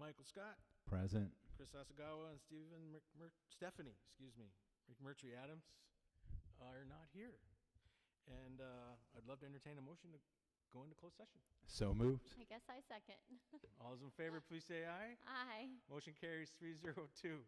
Michael Scott, Present. Chris Asagawa, and Stephanie, McMurtry Adams are not here. And I'd love to entertain a motion to go into closed session. So moved. I guess I second. All those in favor, please say aye. Aye. Motion carries 302.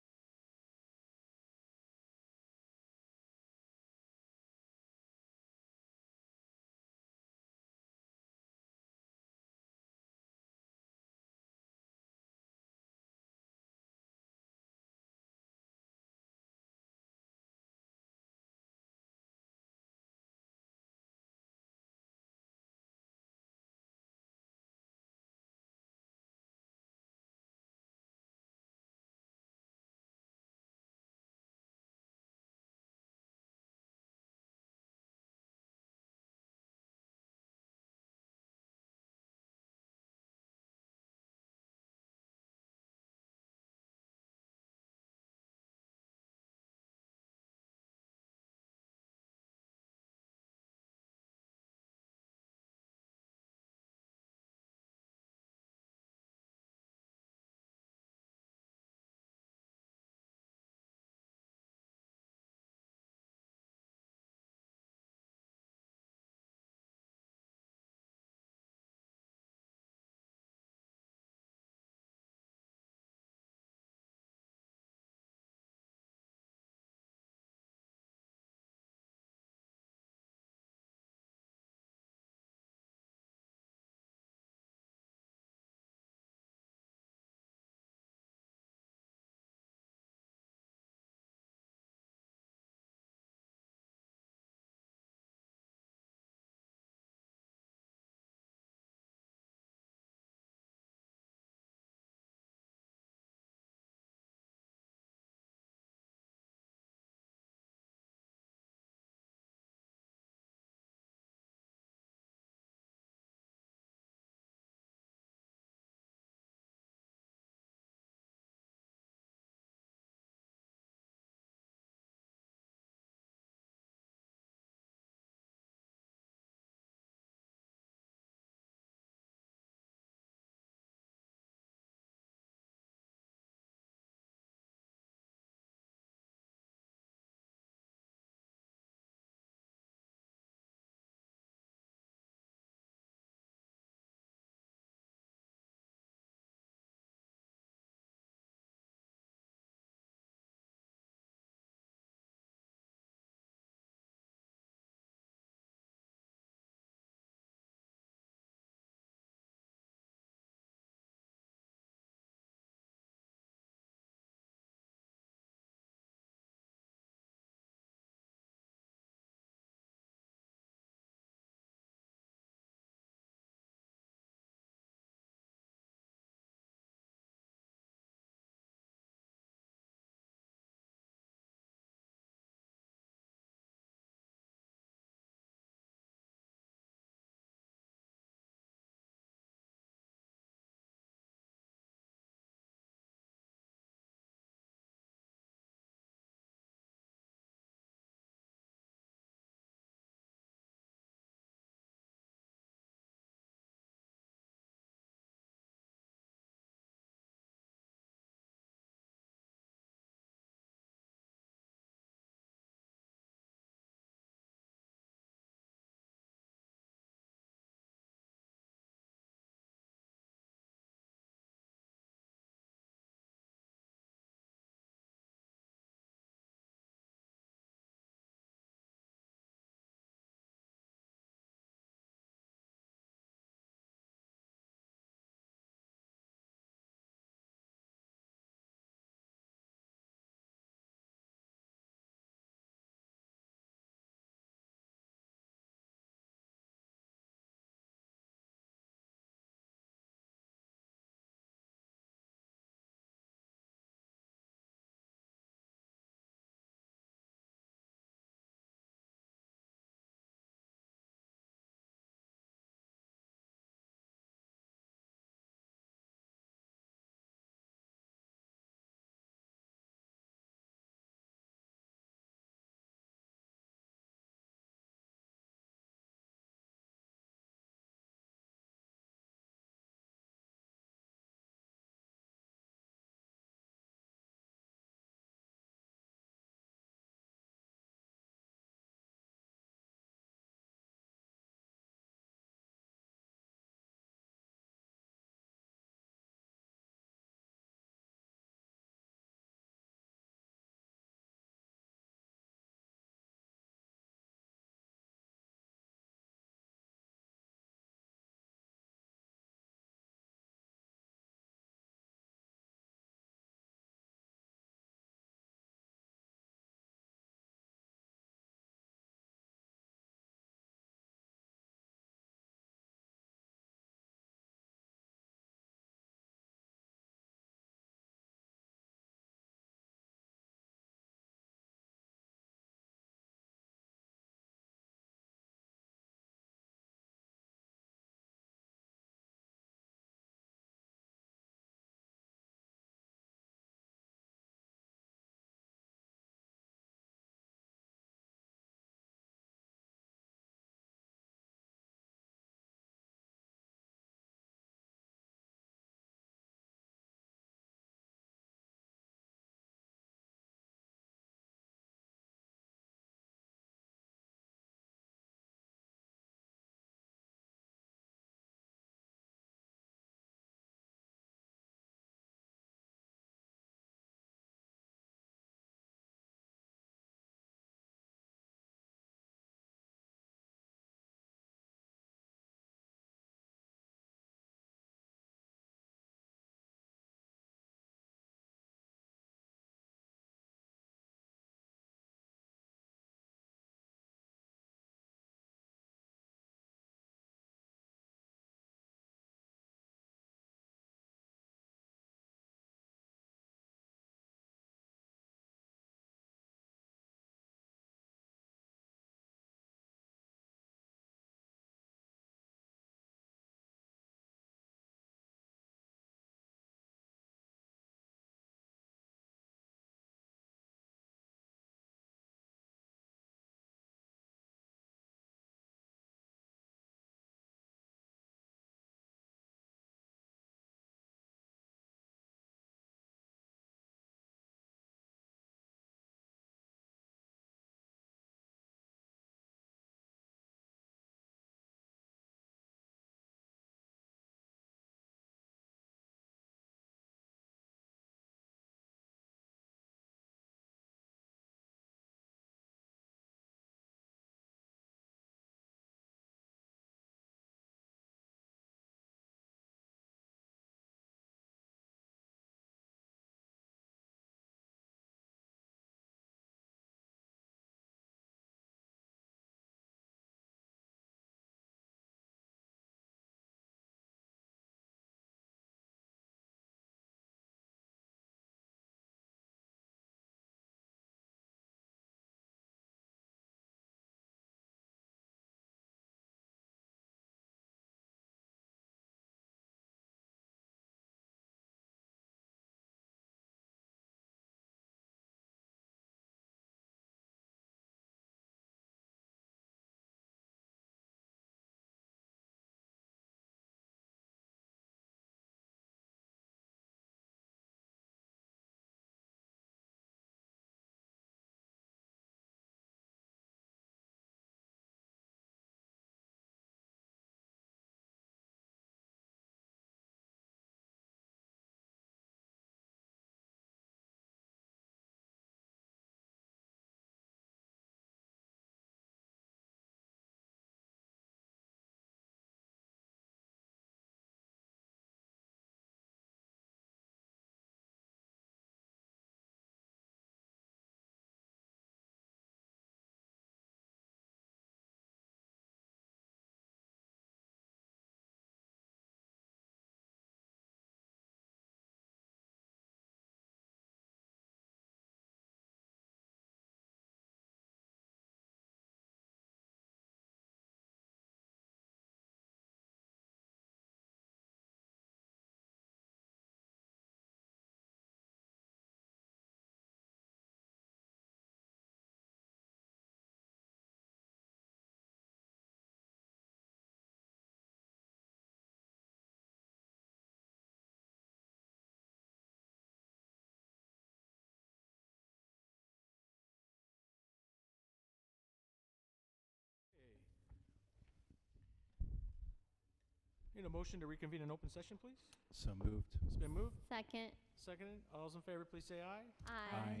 Need a motion to reconvene an open session, please? So moved. It's been moved, Second. seconded. All those in favor, please say aye. Aye.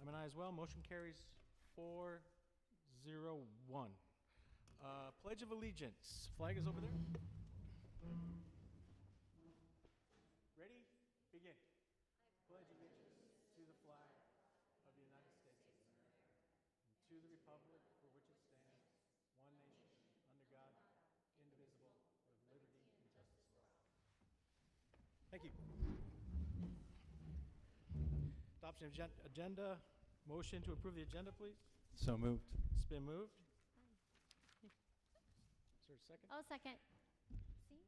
I'm an aye as well. Motion carries 4-0-1. Pledge of Allegiance. Flag is over there. Ready? Begin. Pledge allegiance to the flag of the United States of America and to the republic for which it stands, one nation, under God, indivisible, with liberty and justice for all. Thank you. Adoption of agenda. Motion to approve the agenda, please. So moved. It's been moved. Is there a second? Oh, second. See?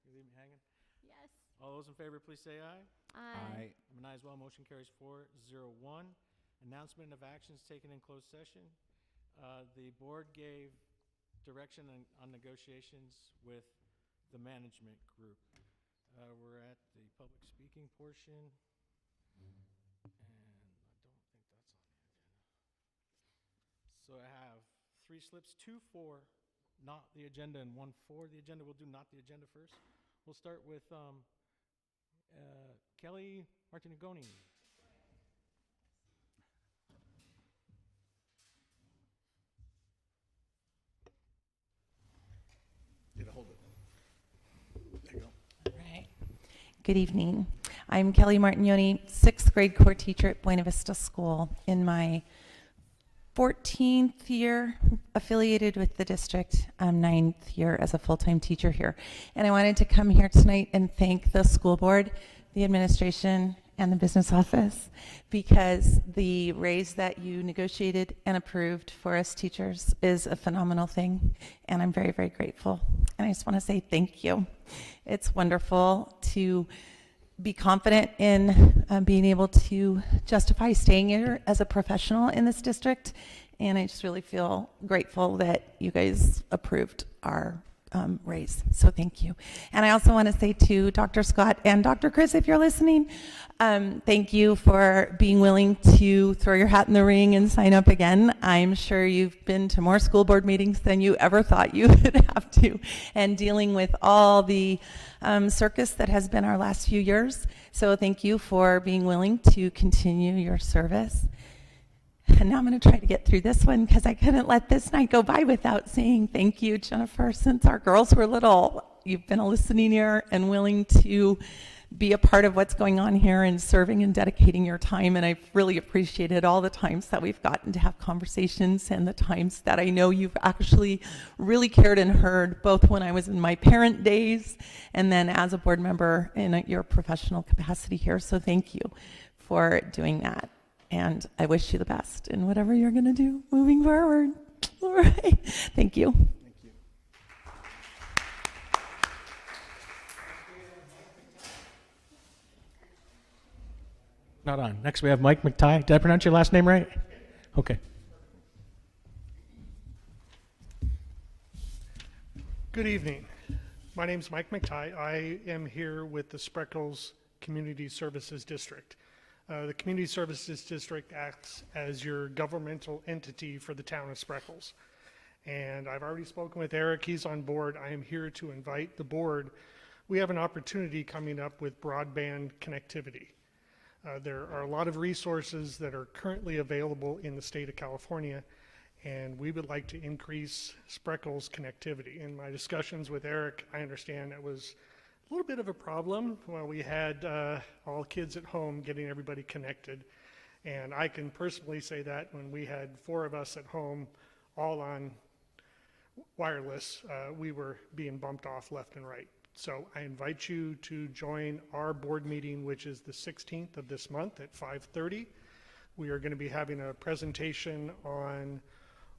You leave me hanging? Yes. All those in favor, please say aye. Aye. I'm an aye as well. Motion carries 4-0-1. Announcement of actions taken in closed session. The board gave direction on negotiations with the management group. We're at the public speaking portion, and I don't think that's on the agenda. So I have 3 slips, 2 for not the agenda and 1 for the agenda. We'll do not the agenda first. We'll start with Kelly Martinigoni. Get a hold of it. There you go. All right. Good evening. I'm Kelly Martignoni, 6th grade core teacher at Buena Vista School in my 14th year affiliated with the district, 9th year as a full-time teacher here. And I wanted to come here tonight and thank the school board, the administration, and the business office, because the raise that you negotiated and approved for us teachers is a phenomenal thing, and I'm very, very grateful. And I just want to say thank you. It's wonderful to be confident in being able to justify staying here as a professional in this district, and I just really feel grateful that you guys approved our raise, so thank you. And I also want to say to Dr. Scott and Dr. Chris, if you're listening, thank you for being willing to throw your hat in the ring and sign up again. I'm sure you've been to more school board meetings than you ever thought you would have to, and dealing with all the circus that has been our last few years. So thank you for being willing to continue your service. And now I'm going to try to get through this one because I couldn't let this night go by without saying thank you, Jennifer. Since our girls were little, you've been a listening ear and willing to be a part of what's going on here and serving and dedicating your time. And I've really appreciated all the times that we've gotten to have conversations and the times that I know you've actually really cared and heard, both when I was in my parent days and then as a board member in your professional capacity here. So thank you for doing that. And I wish you the best in whatever you're going to do moving forward. All right. Thank you. Thank you. Not on. Next we have Mike McTighe. Did I pronounce your last name right? Okay. Good evening. My name is Mike McTighe. I am here with the Spreckels Community Services District. The Community Services District acts as your governmental entity for the town of Spreckels. And I've already spoken with Eric. He's on board. I am here to invite the board. We have an opportunity coming up with broadband connectivity. There are a lot of resources that are currently available in the state of California, and we would like to increase Spreckels connectivity. In my discussions with Eric, I understand it was a little bit of a problem while we had all kids at home getting everybody connected. And I can personally say that when we had 4 of us at home all on wireless, we were being bumped off left and right. So I invite you to join our board meeting, which is the 16th of this month at 5:30. We are going to be having a presentation on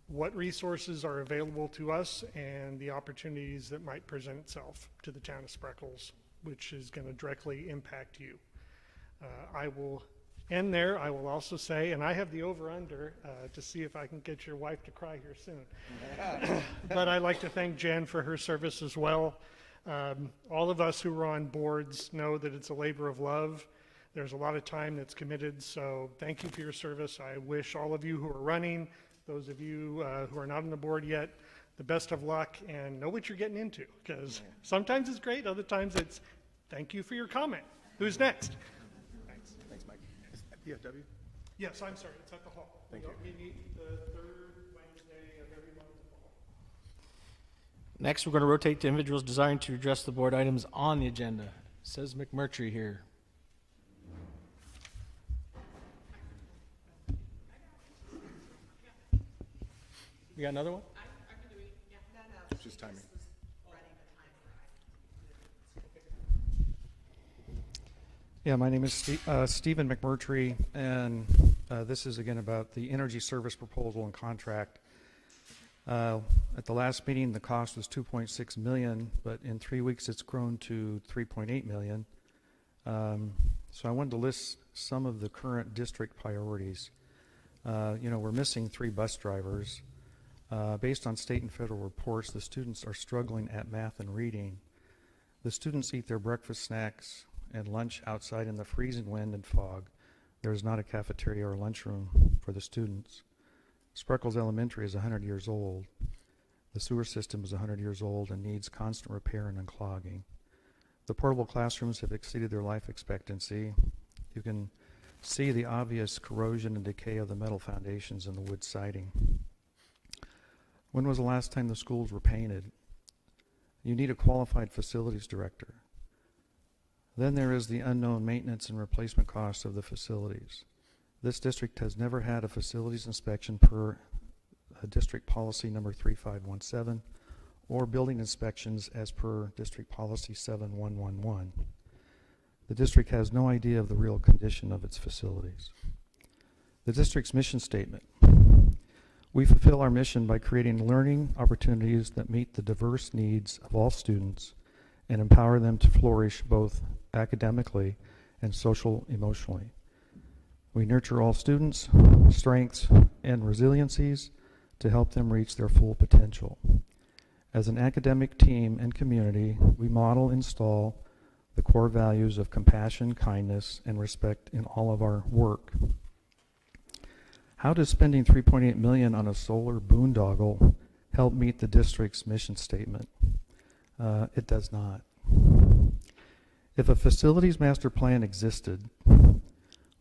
what resources are available to us and the opportunities that might present itself to the town of Spreckels, which is going to directly impact you. I will end there. I will also say, and I have the over-under to see if I can get your wife to cry here soon. But I'd like to thank Jen for her service as well. All of us who are on boards know that it's a labor of love. There's a lot of time that's committed, so thank you for your service. I wish all of you who are running, those of you who are not on the board yet, the best of luck and know what you're getting into, because sometimes it's great, other times it's thank you for your comment. Who's next? Thanks, Mike. DFW? Yes, I'm sorry, it's at the hall. Thank you. We meet the third Wednesday of every month at the hall. Next, we're going to rotate to individuals desiring to address the board items on the agenda. Says McMurtry here. You got another one? It's just timing. Yeah, my name is Stephen McMurtry, and this is again about the energy service proposal and contract. At the last meeting, the cost was $2.6 million, but in 3 weeks, it's grown to $3.8 million. So I wanted to list some of the current district priorities. We're missing 3 bus drivers. Based on state and federal reports, the students are struggling at math and reading. The students eat their breakfast, snacks, and lunch outside in the freezing wind and fog. There is not a cafeteria or lunchroom for the students. Spreckels Elementary is 100 years old. The sewer system is 100 years old and needs constant repair and unclogging. The portable classrooms have exceeded their life expectancy. You can see the obvious corrosion and decay of the metal foundations and the wood siding. When was the last time the schools were painted? You need a qualified facilities director. Then there is the unknown maintenance and replacement costs of the facilities. This district has never had a facilities inspection per district policy number 3517 or building inspections as per district policy 7111. The district has no idea of the real condition of its facilities. The district's mission statement. We fulfill our mission by creating learning opportunities that meet the diverse needs of all students and empower them to flourish both academically and social-emotionally. We nurture all students' strengths and resiliencies to help them reach their full potential. As an academic team and community, we model, install the core values of compassion, kindness, and respect in all of our work. How does spending $3.8 million on a solar boondoggle help meet the district's mission statement? It does not. If a facilities master plan existed,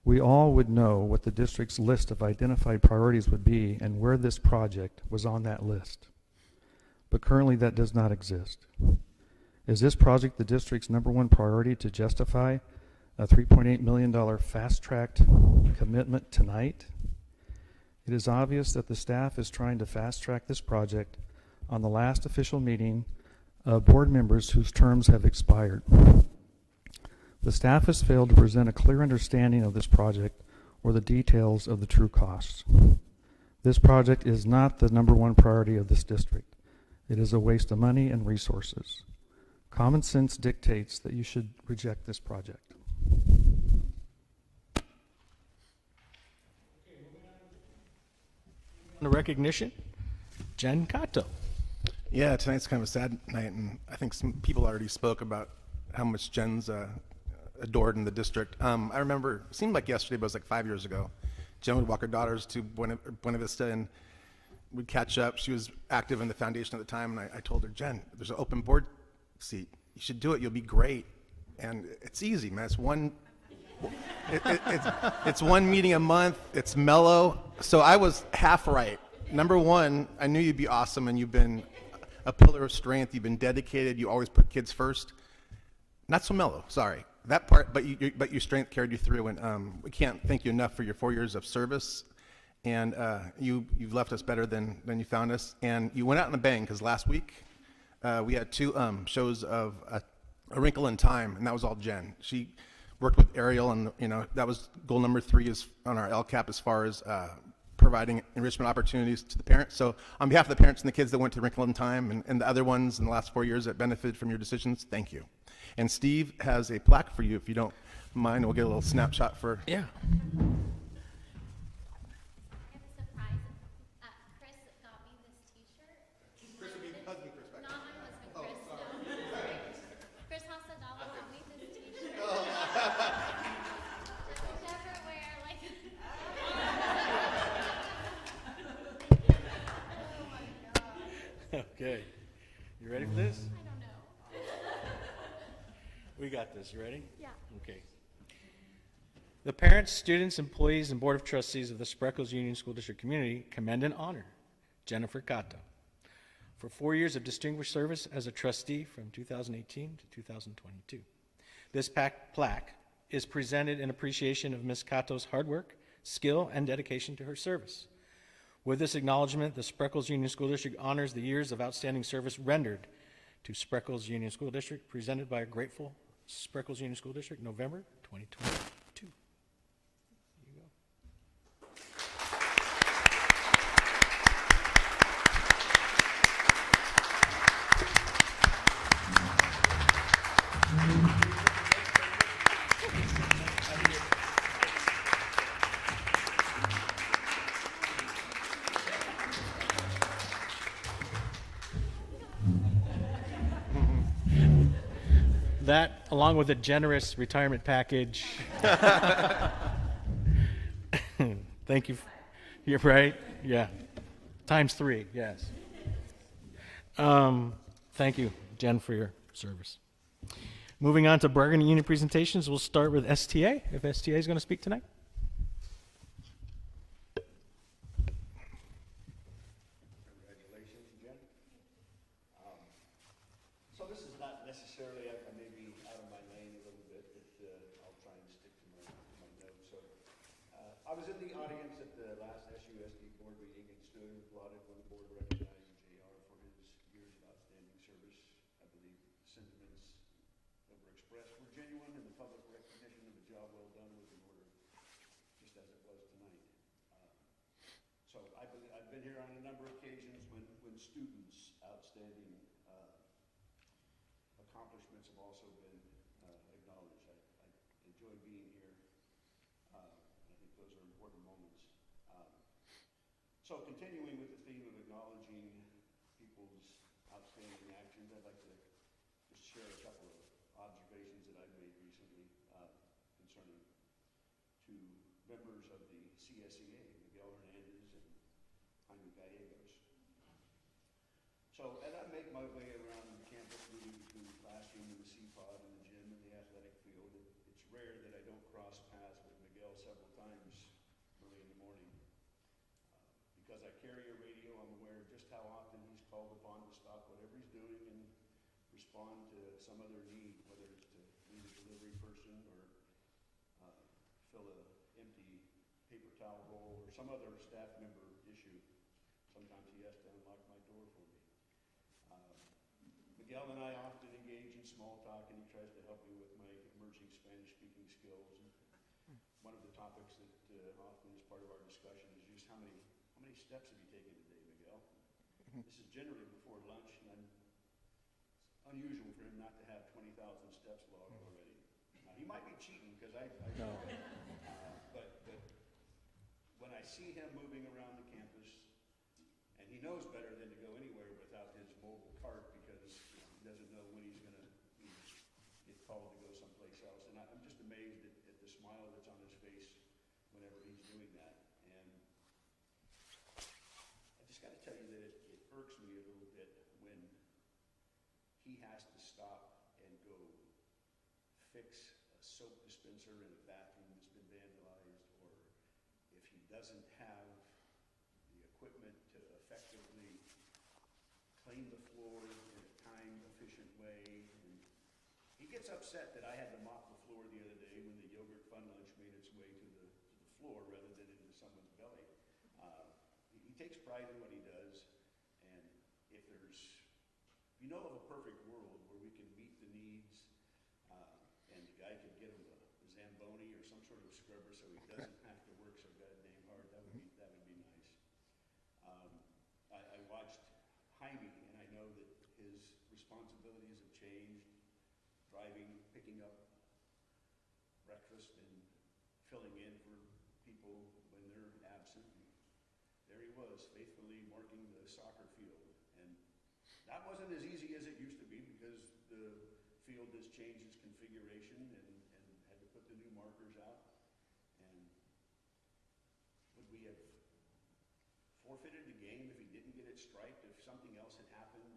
we all would know what the district's list of identified priorities would be and where this project was on that list. But currently that does not exist. Is this project the district's #1 priority to justify a $3.8 million fast-tracked commitment tonight? It is obvious that the staff is trying to fast-track this project on the last official meeting of board members whose terms have expired. The staff has failed to present a clear understanding of this project or the details of the true costs. This project is not the #1 priority of this district. It is a waste of money and resources. Common sense dictates that you should reject this project. The recognition, Jen Cato. Yeah, tonight's kind of a sad night, and I think some people already spoke about how much Jen's adored in the district. I remember, it seemed like yesterday, but it was like 5 years ago. Jen would walk her daughters to Buena Vista, and we'd catch up. She was active in the foundation at the time, and I told her, Jen, there's an open board seat. You should do it. You'll be great. And it's easy, man. It's it's one meeting a month. It's mellow. So I was half right. #1, I knew you'd be awesome, and you've been a pillar of strength. You've been dedicated. You always put kids first. Not so mellow, sorry. That part, but your strength carried you through, and we can't thank you enough for your 4 years of service. And you've left us better than you found us. And you went out in a bang, because last week we had 2 shows of A Wrinkle in Time, and that was all Jen. She worked with Ariel, and that was goal #3 is on our LCAP as far as providing enrichment opportunities to the parents. So on behalf of the parents and the kids that went to Wrinkle in Time and the other ones in the last 4 years that benefited from your decisions, thank you. And Steve has a plaque for you, if you don't mind. We'll get a little snapshot for... Yeah. I have a surprise. Chris got me this T-shirt. Chris would be husband Chris back. Not my husband, Chris. No. Chris Hasadala got me this T-shirt. I could never wear like. Oh my God. Okay. You ready for this? I don't know. We got this. You ready? Yeah. Okay. The parents, students, employees, and Board of Trustees of the Spreckels Union School District community commend and honor Jennifer Cato for 4 years of distinguished service as a trustee from 2018 to 2022. This plaque is presented in appreciation of Ms. Cato's hard work, skill, and dedication to her service. With this acknowledgement, the Spreckels Union School District honors the years of outstanding service rendered to Spreckels Union School District, presented by a grateful Spreckels Union School District, November 2022. Here you go. That, along with a generous retirement package. Thank you. You're right. Yeah. ×3, yes. Thank you, Jen, for your service. Moving on to bargaining unit presentations, we'll start with STA, if STA is going to speak tonight. Congratulations, Jen. So this is not necessarily, I may be out of my lane a little bit, but I'll try and stick to my notes. So I was in the audience at the last SUSD board meeting and stood and applauded when the board recognized JR for his years of outstanding service. I believe the sentiments that were expressed were genuine, and the public recognition of a job well done was in order, just as it was tonight. So I've been here on a number of occasions when students' outstanding accomplishments have also been acknowledged. I enjoy being here. I think those are important moments. So continuing with the theme of acknowledging people's outstanding actions, I'd like to just share a couple of observations that I've made recently concerning two members of the CSEA, Miguel Hernandez and Jaime Gallegos. So as I make my way around the campus, moving between the classroom and the C-pod and the gym and the athletic field, it's rare that I don't cross paths with Miguel several times early in the morning. Because I carry a radio, I'm aware of just how often he's called upon to stop whatever he's doing and respond to some other need, whether it's to meet a delivery person or fill an empty paper towel roll or some other staff member issue. Sometimes he has to unlock my door for me. Miguel and I often engage in small talk, and he tries to help me with my emerging Spanish-speaking skills. And one of the topics that often is part of our discussion is just how many steps have you taken today, Miguel? This is generally before lunch, and it's unusual for him not to have 20,000 steps logged already. Now, he might be cheating because I No. but when I see him moving around the campus, and he knows better than to go anywhere without his mobile cart because he doesn't know when he's going to get called to go someplace else. And I'm just amazed at the smile that's on his face whenever he's doing that. And I just got to tell you that it irks me a little bit when he has to stop and go fix a soap dispenser in a bathroom that's been vandalized, or if he doesn't have the equipment to effectively clean the floor in a time-efficient way. And he gets upset that I had to mop the floor the other day when the yogurt fun lunch made its way to the floor rather than into someone's belly. He takes pride in what he does, and if of a perfect world where we can meet the needs, and the guy could get him a Zamboni or some sort of scrubber so he doesn't have to work so goddamn hard, that would be nice. I watched Jaime, and I know that his responsibilities have changed, driving, picking up breakfast, and filling in for people when they're absent. There he was, faithfully marking the soccer field. And that wasn't as easy as it used to be because the field has changed its configuration and had to put the new markers out. And would we have forfeited the game if he didn't get it striped, if something else had happened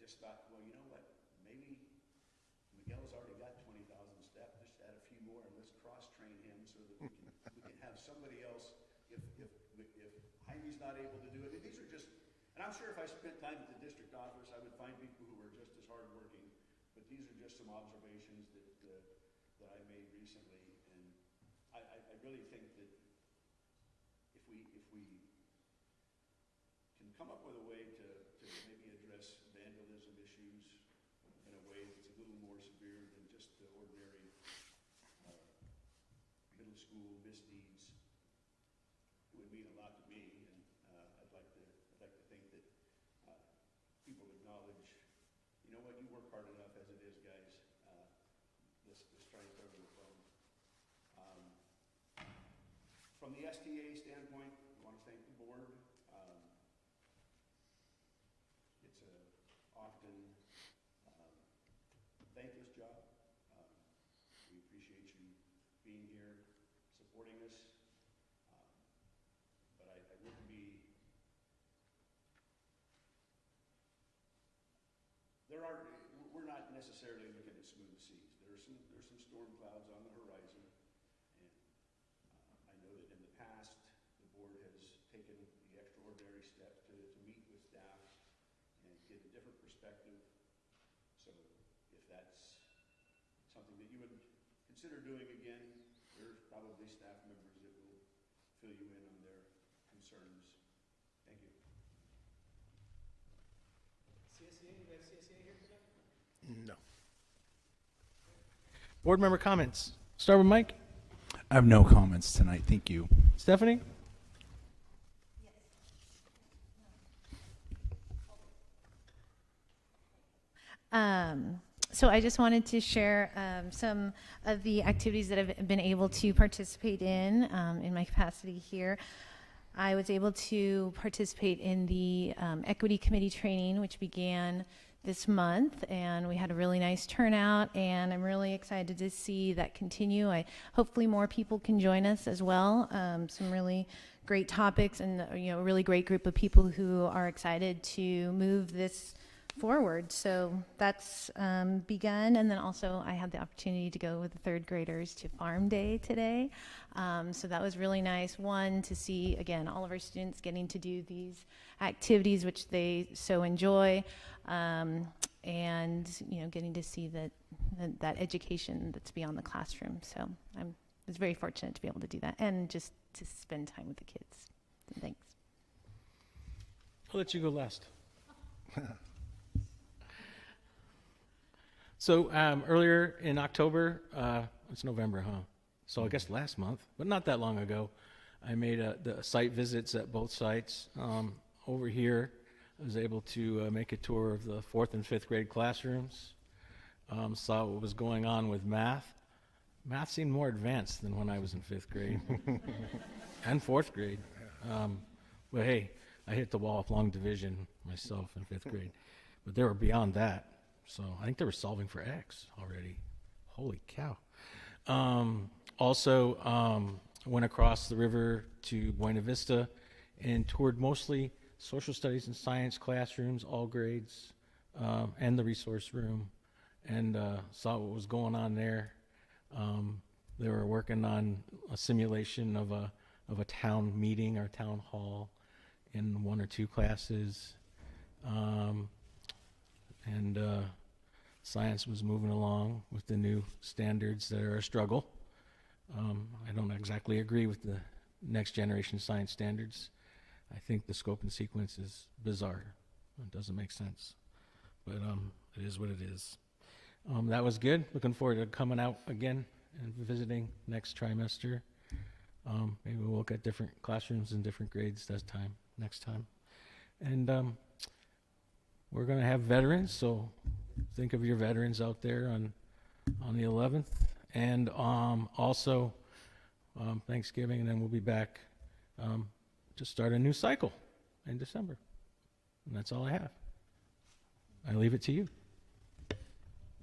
just thought, well, you know what, maybe Miguel's already got 20,000 steps, just add a few more and let's cross-train him so that we can have somebody else, if Jaime's not able to do it. And these are just, and I'm sure if I spent time at the district office, I would find people who were just as hardworking, but these are just some observations that I made recently, and I really think that if we can come up with a way to maybe address vandalism issues in a way that's a little more severe than just the ordinary middle school misdeeds, it would mean a lot to me, and I'd like to think that people acknowledge, you know what, you work hard enough as it is, guys. Let's try and cover the phone. From the STA standpoint, I want to thank the board. It's a often thankless job. We appreciate you being here, supporting us. But I wouldn't be. We're not necessarily looking at smooth seas. There's some storm clouds on the horizon, and I know that in the past the board has taken the extraordinary step to meet with staff and get a different perspective. So if that's something that you would consider doing again, there's probably staff members that will fill you in on their concerns. Thank you. CSEA, you have CSEA here today? No. Board member comments. Start with Mike. I have no comments tonight. Thank you. Stephanie? So I just wanted to share some of the activities that I've been able to participate in my capacity here. I was able to participate in the Equity Committee training, which began this month, and we had a really nice turnout, and I'm really excited to see that continue. Hopefully more people can join us as well. Some really great topics, and a really great group of people who are excited to move this forward. So that's begun, and then also I had the opportunity to go with the third graders to Farm Day today. So that was really nice. One, to see again all of our students getting to do these activities which they so enjoy, and getting to see that education that's beyond the classroom. So I was very fortunate to be able to do that, and just to spend time with the kids. Thanks. I'll let you go last. So earlier in October, it's November, huh? So I guess last month, but not that long ago, I made the site visits at both sites. Over here, I was able to make a tour of the 4th and 5th grade classrooms, saw what was going on with math. Math seemed more advanced than when I was in 5th grade and 4th grade. But hey, I hit the wall with long division myself in 5th grade, but they were beyond that. So I think they were solving for X already. Holy cow. Also, went across the river to Buena Vista and toured mostly social studies and science classrooms, all grades, and the resource room, and saw what was going on there. They were working on a simulation of a town meeting or town hall in 1 or 2 classes. And science was moving along with the new standards that are a struggle. I don't exactly agree with the next generation science standards. I think the scope and sequence is bizarre. It doesn't make sense. But it is what it is. That was good. Looking forward to coming out again and visiting next trimester. Maybe we'll look at different classrooms and different grades next time. And we're going to have veterans, so think of your veterans out there on the 11th. And also Thanksgiving, and then we'll be back to start a new cycle in December. And that's all I have. I leave it to you.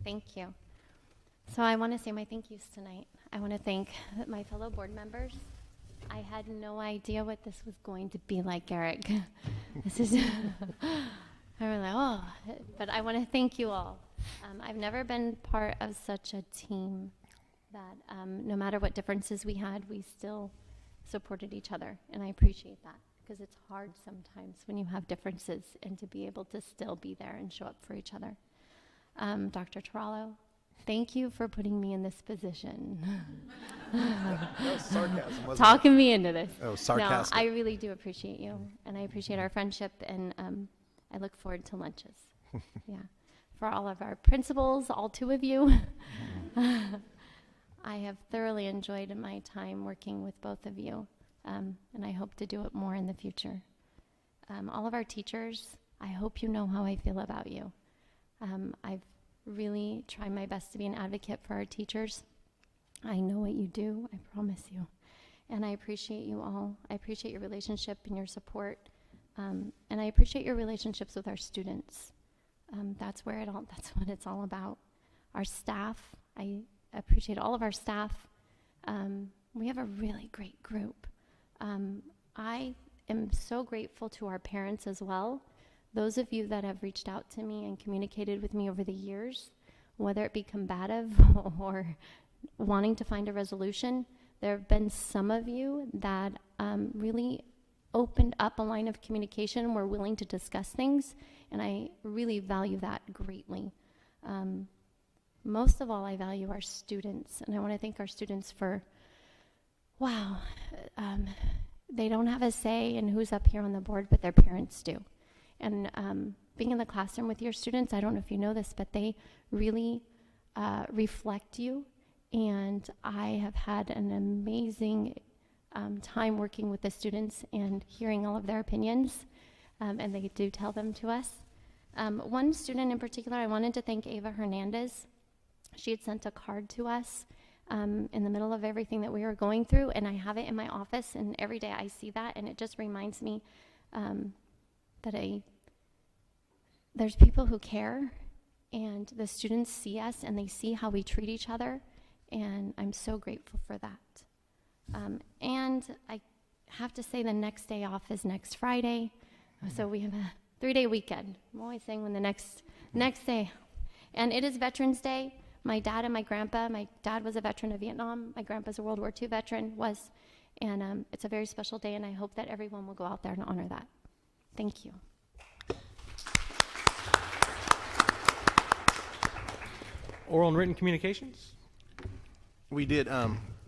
Thank you. So I want to say my thank yous tonight. I want to thank my fellow board members. I had no idea what this was going to be like, Eric. This is I was like, oh, but I want to thank you all. I've never been part of such a team that no matter what differences we had, we still supported each other, and I appreciate that because it's hard sometimes when you have differences and to be able to still be there and show up for each other. Dr. Tarallo, thank you for putting me in this position. That was sarcasm, wasn't Talking me into this. That was sarcastic. No, I really do appreciate you, and I appreciate our friendship, and I look forward to lunches. Yeah. For all of our principals, all 2 of you. I have thoroughly enjoyed my time working with both of you, and I hope to do it more in the future. All of our teachers, I hope you know how I feel about you. I've really tried my best to be an advocate for our teachers. I know what you do, I promise you. And I appreciate you all. I appreciate your relationship and your support. And I appreciate your relationships with our students. That's what it's all about. Our staff, I appreciate all of our staff. We have a really great group. I am so grateful to our parents as well. Those of you that have reached out to me and communicated with me over the years, whether it be combative or wanting to find a resolution, there have been some of you that really opened up a line of communication and were willing to discuss things, and I really value that greatly. Most of all, I value our students, and I want to thank our students for, wow, they don't have a say in who's up here on the board, but their parents do. And being in the classroom with your students, I don't know if you know this, but they really reflect you, and I have had an amazing time working with the students and hearing all of their opinions, and they do tell them to us. One student in particular, I wanted to thank Ava Hernandez. She had sent a card to us in the middle of everything that we were going through, and I have it in my office, and every day I see that, and it just reminds me that there's people who care, and the students see us, and they see how we treat each other, and I'm so grateful for that. And I have to say the next day off is next Friday, so we have a 3-day weekend. I'm always saying when the next day. And it is Veterans Day. My dad and my grandpa, my dad was a veteran of Vietnam, my grandpa's a World War II veteran, and it's a very special day, and I hope that everyone will go out there and honor that. Thank you. Oral and written communications? We did,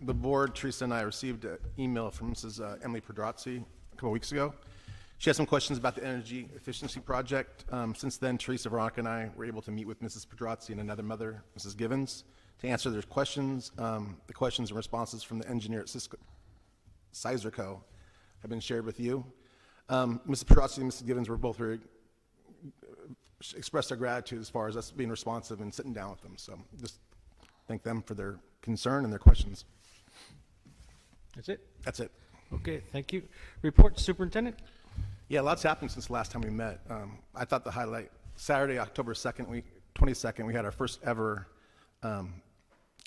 the board, Teresa and I received an email from Mrs. Emily Pedrazzi a couple weeks ago. She had some questions about the energy efficiency project. Since then, Teresa, Veronica, and I were able to meet with Mrs. Pedrazzi and another mother, Mrs. Givens, to answer their questions. The questions and responses from the engineer at Sizerco have been shared with you. Mrs. Pedrazzi and Mrs. Givens were both very expressed their gratitude as far as us being responsive and sitting down with them. So just thank them for their concern and their questions. That's it? That's it. Okay, thank you. Report, Superintendent? Yeah, lots happened since the last time we met. I thought the highlight, Saturday, October 22nd, we had our first ever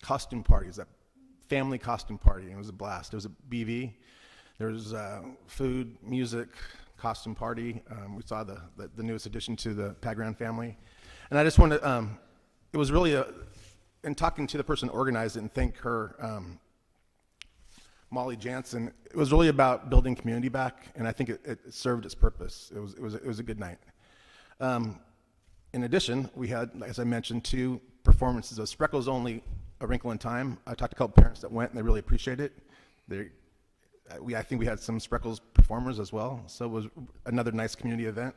costume party. It was a family costume party, and it was a blast. It was a BV. There was food, music, costume party. We saw the newest addition to the Pagran family. And I just wanted, it was really in talking to the person who organized it and thank her, Molly Jansen, it was really about building community back, and I think it served its purpose. It was a good night. In addition, we had, as I mentioned, 2 performances of Spreckels Only, A Wrinkle in Time. I talked to a couple parents that went, and they really appreciate it. I think we had some Spreckels performers as well, so it was another nice community event.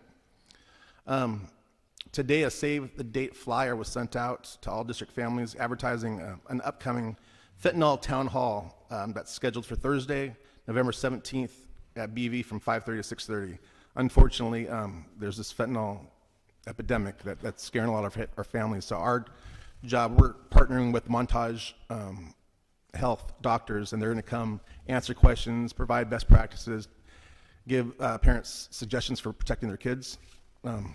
Today, a save the date flyer was sent out to all district families advertising an upcoming fentanyl town hall that's scheduled for Thursday, November 17th at BV from 5:30 to 6:30. Unfortunately, there's this fentanyl epidemic that's scaring a lot of our families. So our job, we're partnering with Montage Health doctors, and they're going to come answer questions, provide best practices, give parents suggestions for protecting their kids. You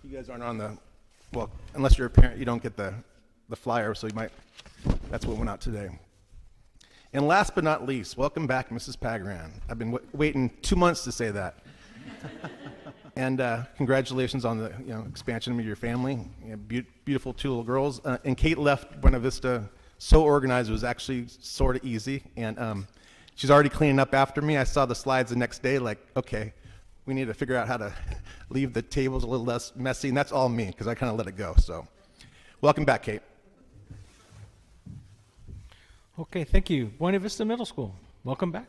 guys aren't on the, well, unless you're a parent, you don't get the flyer, so you might, that's what went out today. And last but not least, welcome back, Mrs. Pagran. I've been waiting 2 months to say that. And congratulations on the expansion of your family. You have beautiful 2 little girls. And Kate left Buena Vista so organized, it was actually sort of easy. And she's already cleaning up after me. I saw the slides the next day, like, okay, we need to figure out how to leave the tables a little less messy. And that's all me, because I kind of let it go. So welcome back, Kate. Okay, thank you. Buena Vista Middle School, welcome back.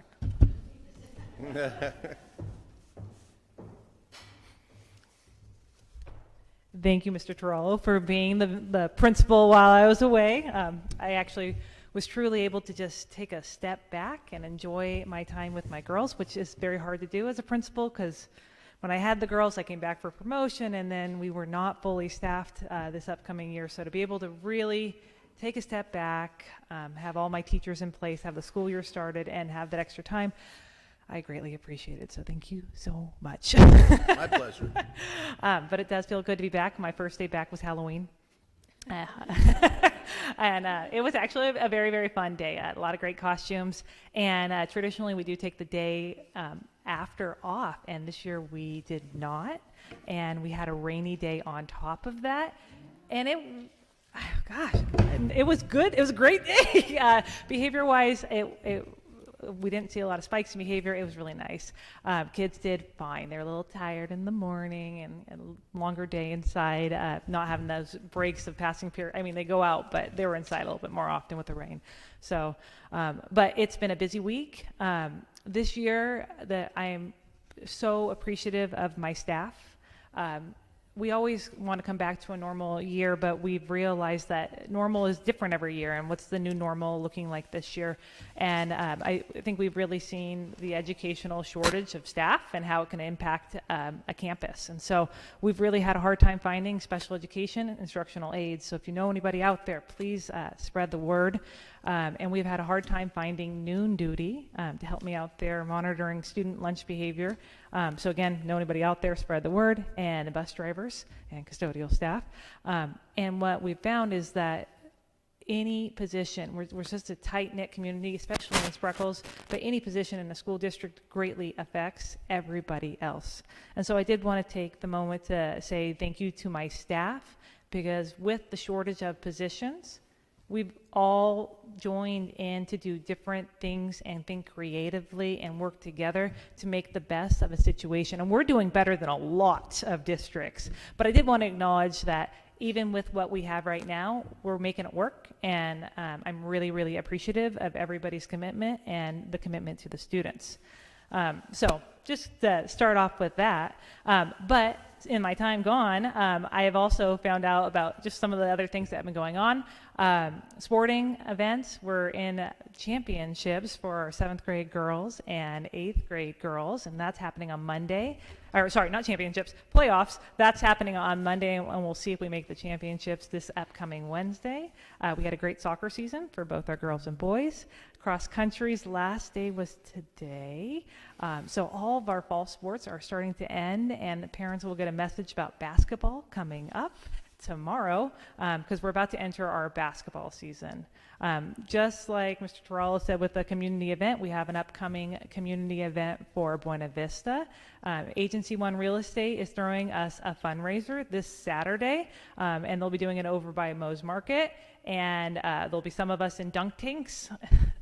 Thank you, Mr. Tarallo, for being the principal while I was away. I actually was truly able to just take a step back and enjoy my time with my girls, which is very hard to do as a principal, because when I had the girls, I came back for promotion, and then we were not fully staffed this upcoming year. So to be able to really take a step back, have all my teachers in place, have the school year started, and have that extra time, I greatly appreciate it, so thank you so much. My pleasure. But it does feel good to be back. My first day back was Halloween. And it was actually a very, very fun day. A lot of great costumes. And traditionally, we do take the day after off. And this year, we did not. And we had a rainy day on top of that. And it was good. It was a great day. Behavior-wise, we didn't see a lot of spikes in behavior. It was really nice. Kids did fine. They're a little tired in the morning and a longer day inside, not having those breaks of passing period. I mean, they go out, but they were inside a little bit more often with the rain. So, but it's been a busy week. This year, I am so appreciative of my staff. We always want to come back to a normal year, but we've realized that normal is different every year, and what's the new normal looking like this year? And I think we've really seen the educational shortage of staff and how it can impact a campus. And so we've really had a hard time finding special education instructional aides. So if you know anybody out there, please spread the word. And we've had a hard time finding noon duty to help me out there monitoring student lunch behavior. So again, know anybody out there, spread the word, and bus drivers and custodial staff. And what we've found is that any position, we're just a tight-knit community, especially in Spreckels, but any position in a school district greatly affects everybody else. And so I did want to take the moment to say thank you to my staff, because with the shortage of positions, we've all joined in to do different things and think creatively and work together to make the best of a situation. And we're doing better than a lot of districts. But I did want to acknowledge that even with what we have right now, we're making it work. And I'm really, really appreciative of everybody's commitment and the commitment to the students. So just to start off with that. But in my time gone, I have also found out about just some of the other things that have been going on. Sporting events. We're in championships for our 7th grade girls and 8th grade girls, and that's happening on Monday. Or sorry, not championships, playoffs. That's happening on Monday, and we'll see if we make the championships this upcoming Wednesday. We had a great soccer season for both our girls and boys. Cross country's last day was today. So all of our fall sports are starting to end, and the parents will get a message about basketball coming up tomorrow, because we're about to enter our basketball season. Just like Mr. Tarallo said with the community event, we have an upcoming community event for Buena Vista. Agency One Real Estate is throwing us a fundraiser this Saturday, and they'll be doing it over by Moe's Market, and there'll be some of us in dunk tanks.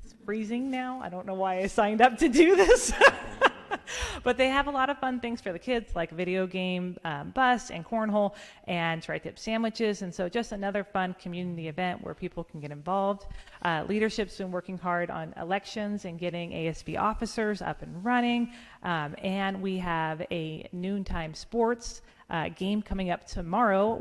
It's freezing now. I don't know why I signed up to do this. But they have a lot of fun things for the kids, like video game bus and cornhole and tri-tip sandwiches. And so just another fun community event where people can get involved. Leadership's been working hard on elections and getting ASB officers up and running. And we have a noontime sports game coming up tomorrow.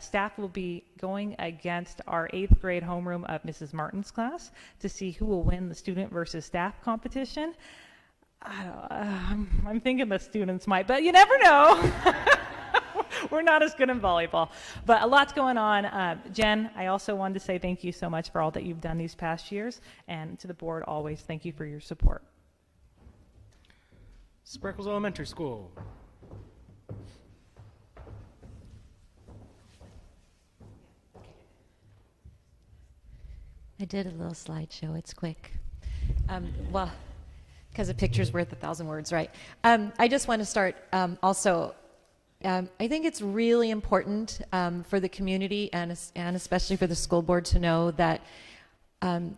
Staff will be going against our 8th grade homeroom of Mrs. Martin's class to see who will win the student versus staff competition. I'm thinking the students might, but you never know. We're not as good in volleyball, but a lot's going on. Jen, I also wanted to say thank you so much for all that you've done these past years, and to the board, always thank you for your support. Spreckels Elementary School. I did a little slideshow. It's quick. Well, because a picture's worth 1,000 words, right? I just want to start also. I think it's really important for the community and especially for the school board to know that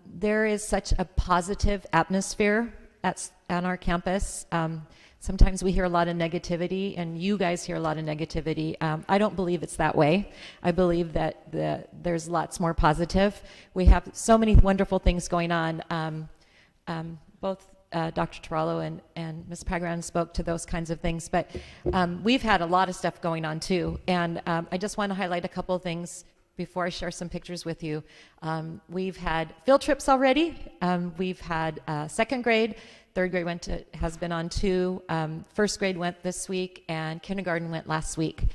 there is such a positive atmosphere on our campus. Sometimes we hear a lot of negativity, and you guys hear a lot of negativity. I don't believe it's that way. I believe that there's lots more positive. We have so many wonderful things going on. Both Dr. Tarallo and Ms. Pagran spoke to those kinds of things, but we've had a lot of stuff going on too. And I just want to highlight a couple of things before I share some pictures with you. We've had field trips already. We've had second grade, third grade has been on 2, first grade went this week, and kindergarten went last week.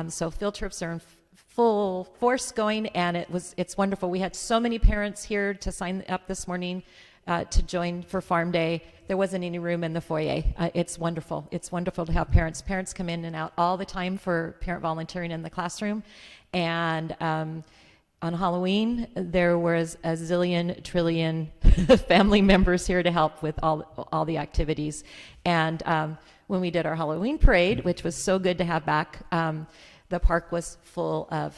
So field trips are in full force going, and it's wonderful. We had so many parents here to sign up this morning to join for Farm Day. There wasn't any room in the foyer. It's wonderful. It's wonderful to have parents. Parents come in and out all the time for parent volunteering in the classroom. And on Halloween, there was a zillion, trillion family members here to help with all the activities. And when we did our Halloween parade, which was so good to have back, the park was full of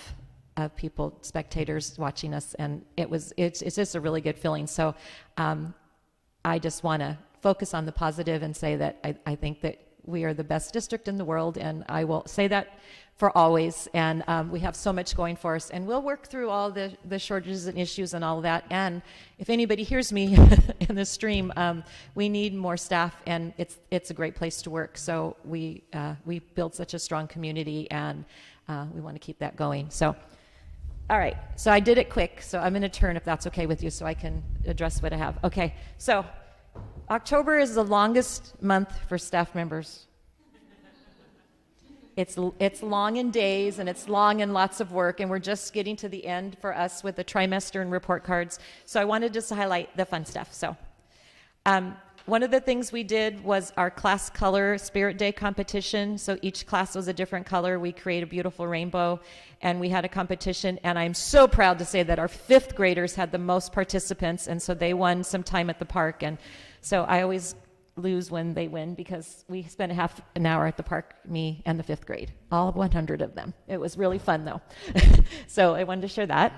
people, spectators watching us, and it's just a really good feeling. So I just want to focus on the positive and say that I think that we are the best district in the world, and I will say that for always. And we have so much going for us, and we'll work through all the shortages and issues and all of that. And if anybody hears me in the stream, we need more staff, and it's a great place to work. So we build such a strong community, and we want to keep that going. So. All right, so I did it quick, so I'm going to turn, if that's okay with you, so I can address what I have. Okay, so October is the longest month for staff members. It's long in days, and it's long in lots of work, and we're just getting to the end for us with the trimester and report cards. So I wanted just to highlight the fun stuff. So one of the things we did was our class color Spirit Day competition. So each class was a different color. We created a beautiful rainbow, and we had a competition. And I'm so proud to say that our 5th graders had the most participants, and so they won some time at the park. And so I always lose when they win, because we spent half an hour at the park, me and the 5th grade, all 100 of them. It was really fun, though. So I wanted to share that.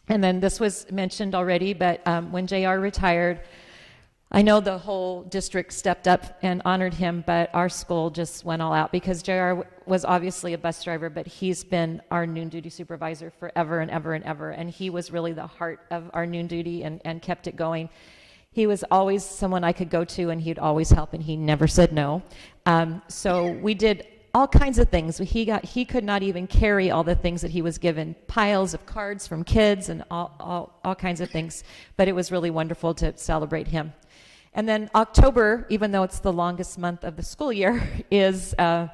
And then this was mentioned already, but when JR retired, I know the whole district stepped up and honored him, but our school just went all out, because JR was obviously a bus driver, but he's been our noon duty supervisor forever and ever and ever, and he was really the heart of our noon duty and kept it going. He was always someone I could go to, and he'd always help, and he never said no. So we did all kinds of things. He could not even carry all the things that he was given, piles of cards from kids and all kinds of things, but it was really wonderful to celebrate him. And then October, even though it's the longest month of the school year, is an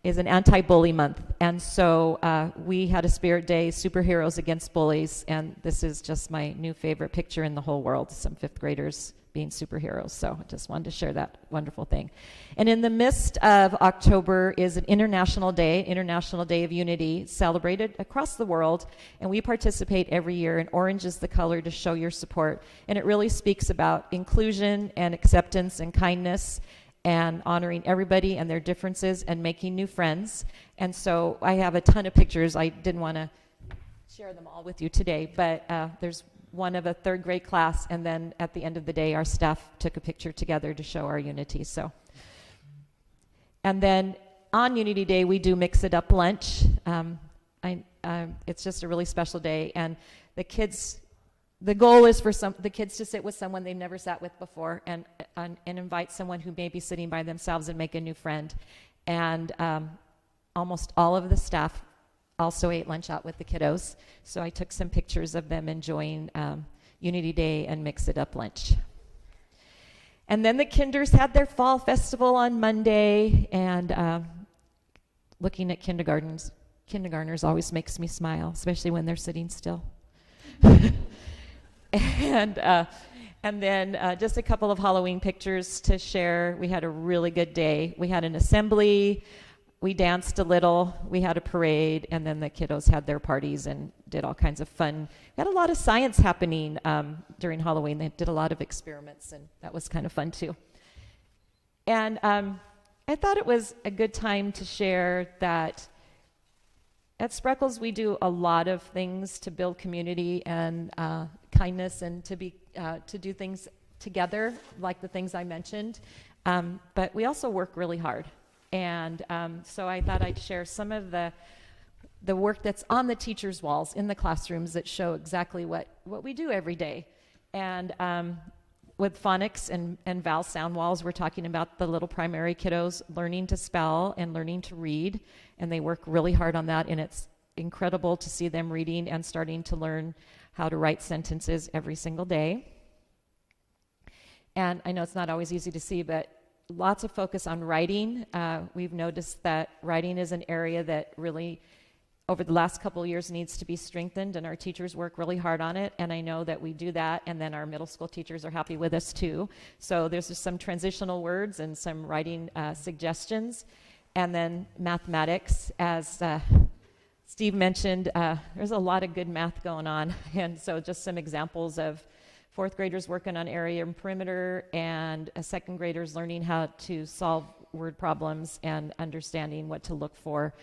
anti-bully month. And so we had a Spirit Day, Superheroes Against Bullies, and this is just my new favorite picture in the whole world, some 5th graders being superheroes. So I just wanted to share that wonderful thing. And in the midst of October is an International Day of Unity, celebrated across the world, and we participate every year, and orange is the color to show your support. And it really speaks about inclusion and acceptance and kindness, and honoring everybody and their differences, and making new friends. And so I have a ton of pictures. I didn't want to share them all with you today, but there's one of a 3rd grade class, and then at the end of the day, our staff took a picture together to show our unity. So, and then on Unity Day, we do Mix It Up lunch. It's just a really special day, and the goal is for the kids to sit with someone they've never sat with before, and invite someone who may be sitting by themselves and make a new friend. And almost all of the staff also ate lunch out with the kiddos. So I took some pictures of them enjoying Unity Day and Mix It Up lunch. And then the kinders had their fall festival on Monday, and looking at kindergartners always makes me smile, especially when they're sitting still. And then just a couple of Halloween pictures to share. We had a really good day. We had an assembly. we danced a little, we had a parade, and then the kiddos had their parties and did all kinds of fun. We had a lot of science happening during Halloween. They did a lot of experiments, and that was kind of fun too. And I thought it was a good time to share that at Spreckels we do a lot of things to build community and kindness, and to do things together, like the things I mentioned. But we also work really hard. And so I thought I'd share some of the work that's on the teachers' walls in the classrooms that show exactly what we do every day. And with phonics and vowel sound walls, we're talking about the little primary kiddos learning to spell and learning to read. And they work really hard on that. And it's incredible to see them reading and starting to learn how to write sentences every single day. And I know it's not always easy to see, but lots of focus on writing. We've noticed that writing is an area that really, over the last couple of years, needs to be strengthened, and our teachers work really hard on it. And I know that we do that, and then our middle school teachers are happy with us too. So there's just some transitional words and some writing suggestions. And then mathematics, as Steve mentioned, there's a lot of good math going on. And so just some examples of fourth graders working on area and perimeter, and second graders learning how to solve word problems and understanding what to look for,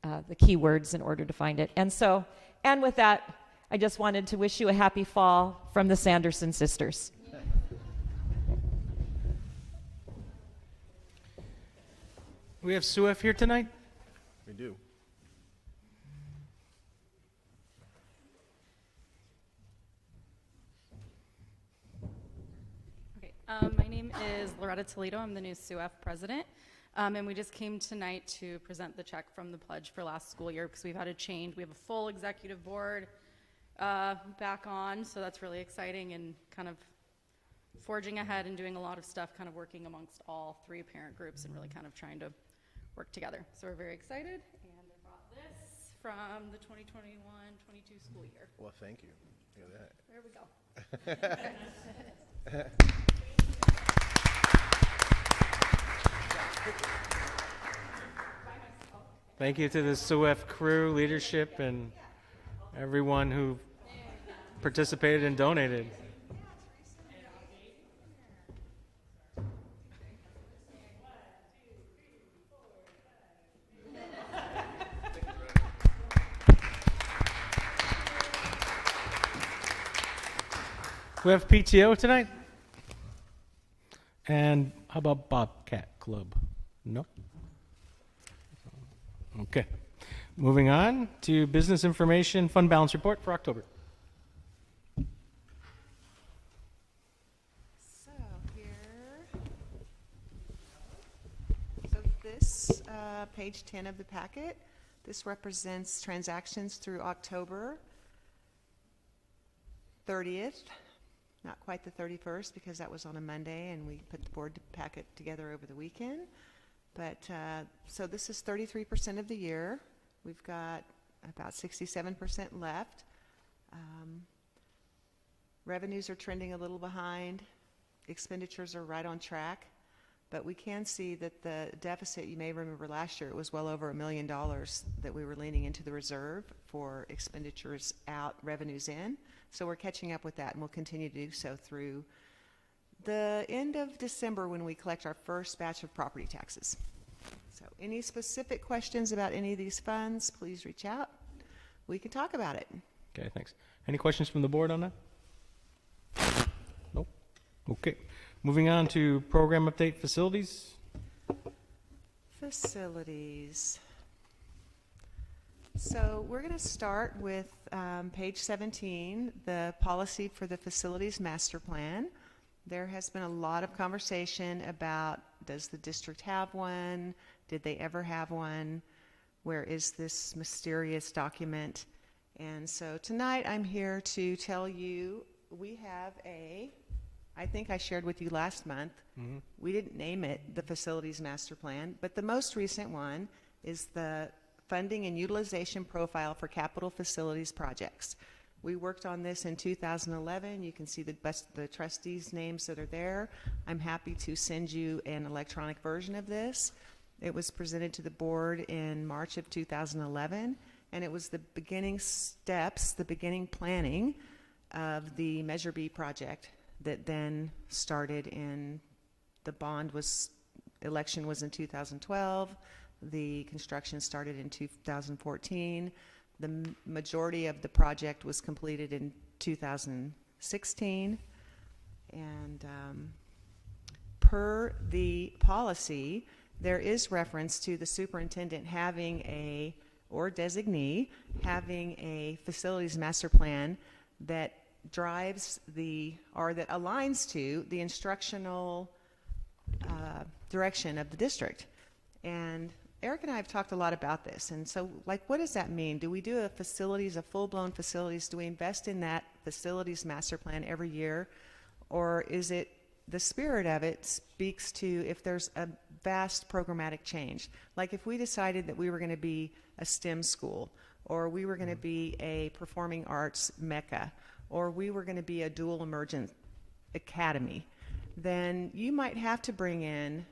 the keywords in order to find it. And with that, I just wanted to wish you a happy fall from the Sanderson sisters. We have Sue F. here tonight? We do. My name is Loretta Toledo. I'm the new SUF president. And we just came tonight to present the check from the pledge for last school year because we've had a change. We have a full executive board back on, so that's really exciting and kind of forging ahead and doing a lot of stuff, kind of working amongst all three parent groups and really kind of trying to work together. So we're very excited. And I brought this from the 2021-22 school year. Well, thank you. Look at There we go. Thank you to the SUEF crew, leadership, and everyone who participated and donated. We have PTO tonight? And how about Bobcat Club? No? Okay. Moving on to business information, fund balance report for October. So this, page 10 of the packet, this represents transactions through October 30th. Not quite the 31st because that was on a Monday and we put the board packet together over the weekend. But so this is 33% of the year. We've got about 67% left. Revenues are trending a little behind. Expenditures are right on track. But we can see that the deficit, you may remember last year, it was well over $1 million that we were leaning into the reserve for expenditures out, revenues in. So we're catching up with that, and we'll continue to do so through the end of December when we collect our first batch of property taxes. So any specific questions about any of these funds, please reach out. We can talk about it. Okay, thanks. Any questions from the board on that? Nope. Okay. Moving on to program update facilities. Facilities. So we're going to start with page 17, the policy for the facilities master plan. There has been a lot of conversation about, does the district have one? Did they ever have one? Where is this mysterious document? And so tonight I'm here to tell you we have I think I shared with you last month, we didn't name it the facilities master plan, but the most recent one is the funding and utilization profile for capital facilities projects. We worked on this in 2011. You can see the trustees' names that are there. I'm happy to send you an electronic version of this. It was presented to the board in March of 2011, and it was the beginning steps, the beginning planning of the Measure B project that then started in, the election was in 2012, the construction started in 2014, the majority of the project was completed in 2016, and per the policy, there is reference to the superintendent having or designee having a facilities master plan that drives or that aligns to the instructional direction of the district. And Eric and I have talked a lot about this. And so, like, what does that mean? Do we do a full-blown facilities? Do we invest in that facilities master plan every year? Or is it, the spirit of it speaks to if there's a vast programmatic change? Like if we decided that we were going to be a STEM school, or we were going to be a performing arts mecca, or we were going to be a dual emergent academy, then you might have to bring in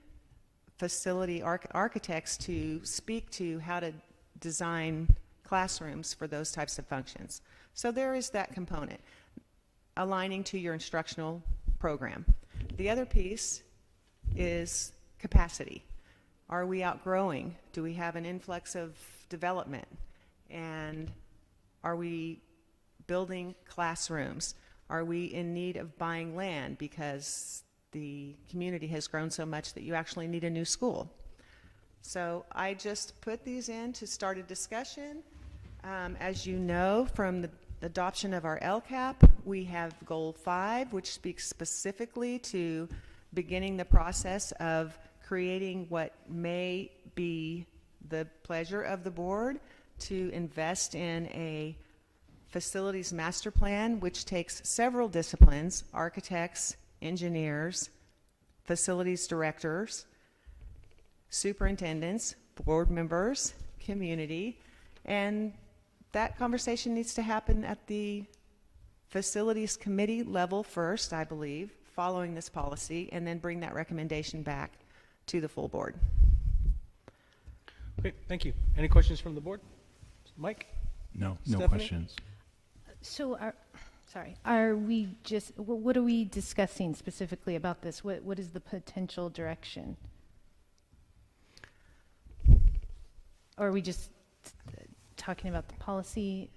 facility architects to speak to how to design classrooms for those types of functions. So there is that component, aligning to your instructional program. The other piece is capacity. Are we outgrowing? Do we have an influx of development? And are we building classrooms? Are we in need of buying land because the community has grown so much that you actually need a new school? So I just put these in to start a discussion. As you know, from the adoption of our LCAP, we have Goal 5, which speaks specifically to beginning the process of creating what may be the pleasure of the board to invest in a facilities master plan, which takes several disciplines: architects, engineers, facilities directors, superintendents, board members, community, and that conversation needs to happen at the facilities committee level first, I believe, following this policy, and then bring that recommendation back to the full board. Okay, thank you. Any questions from the board? Mike? No Stephanie? questions. So are we just, what are we discussing specifically about this? What is the potential direction? Or are we just talking about the policy?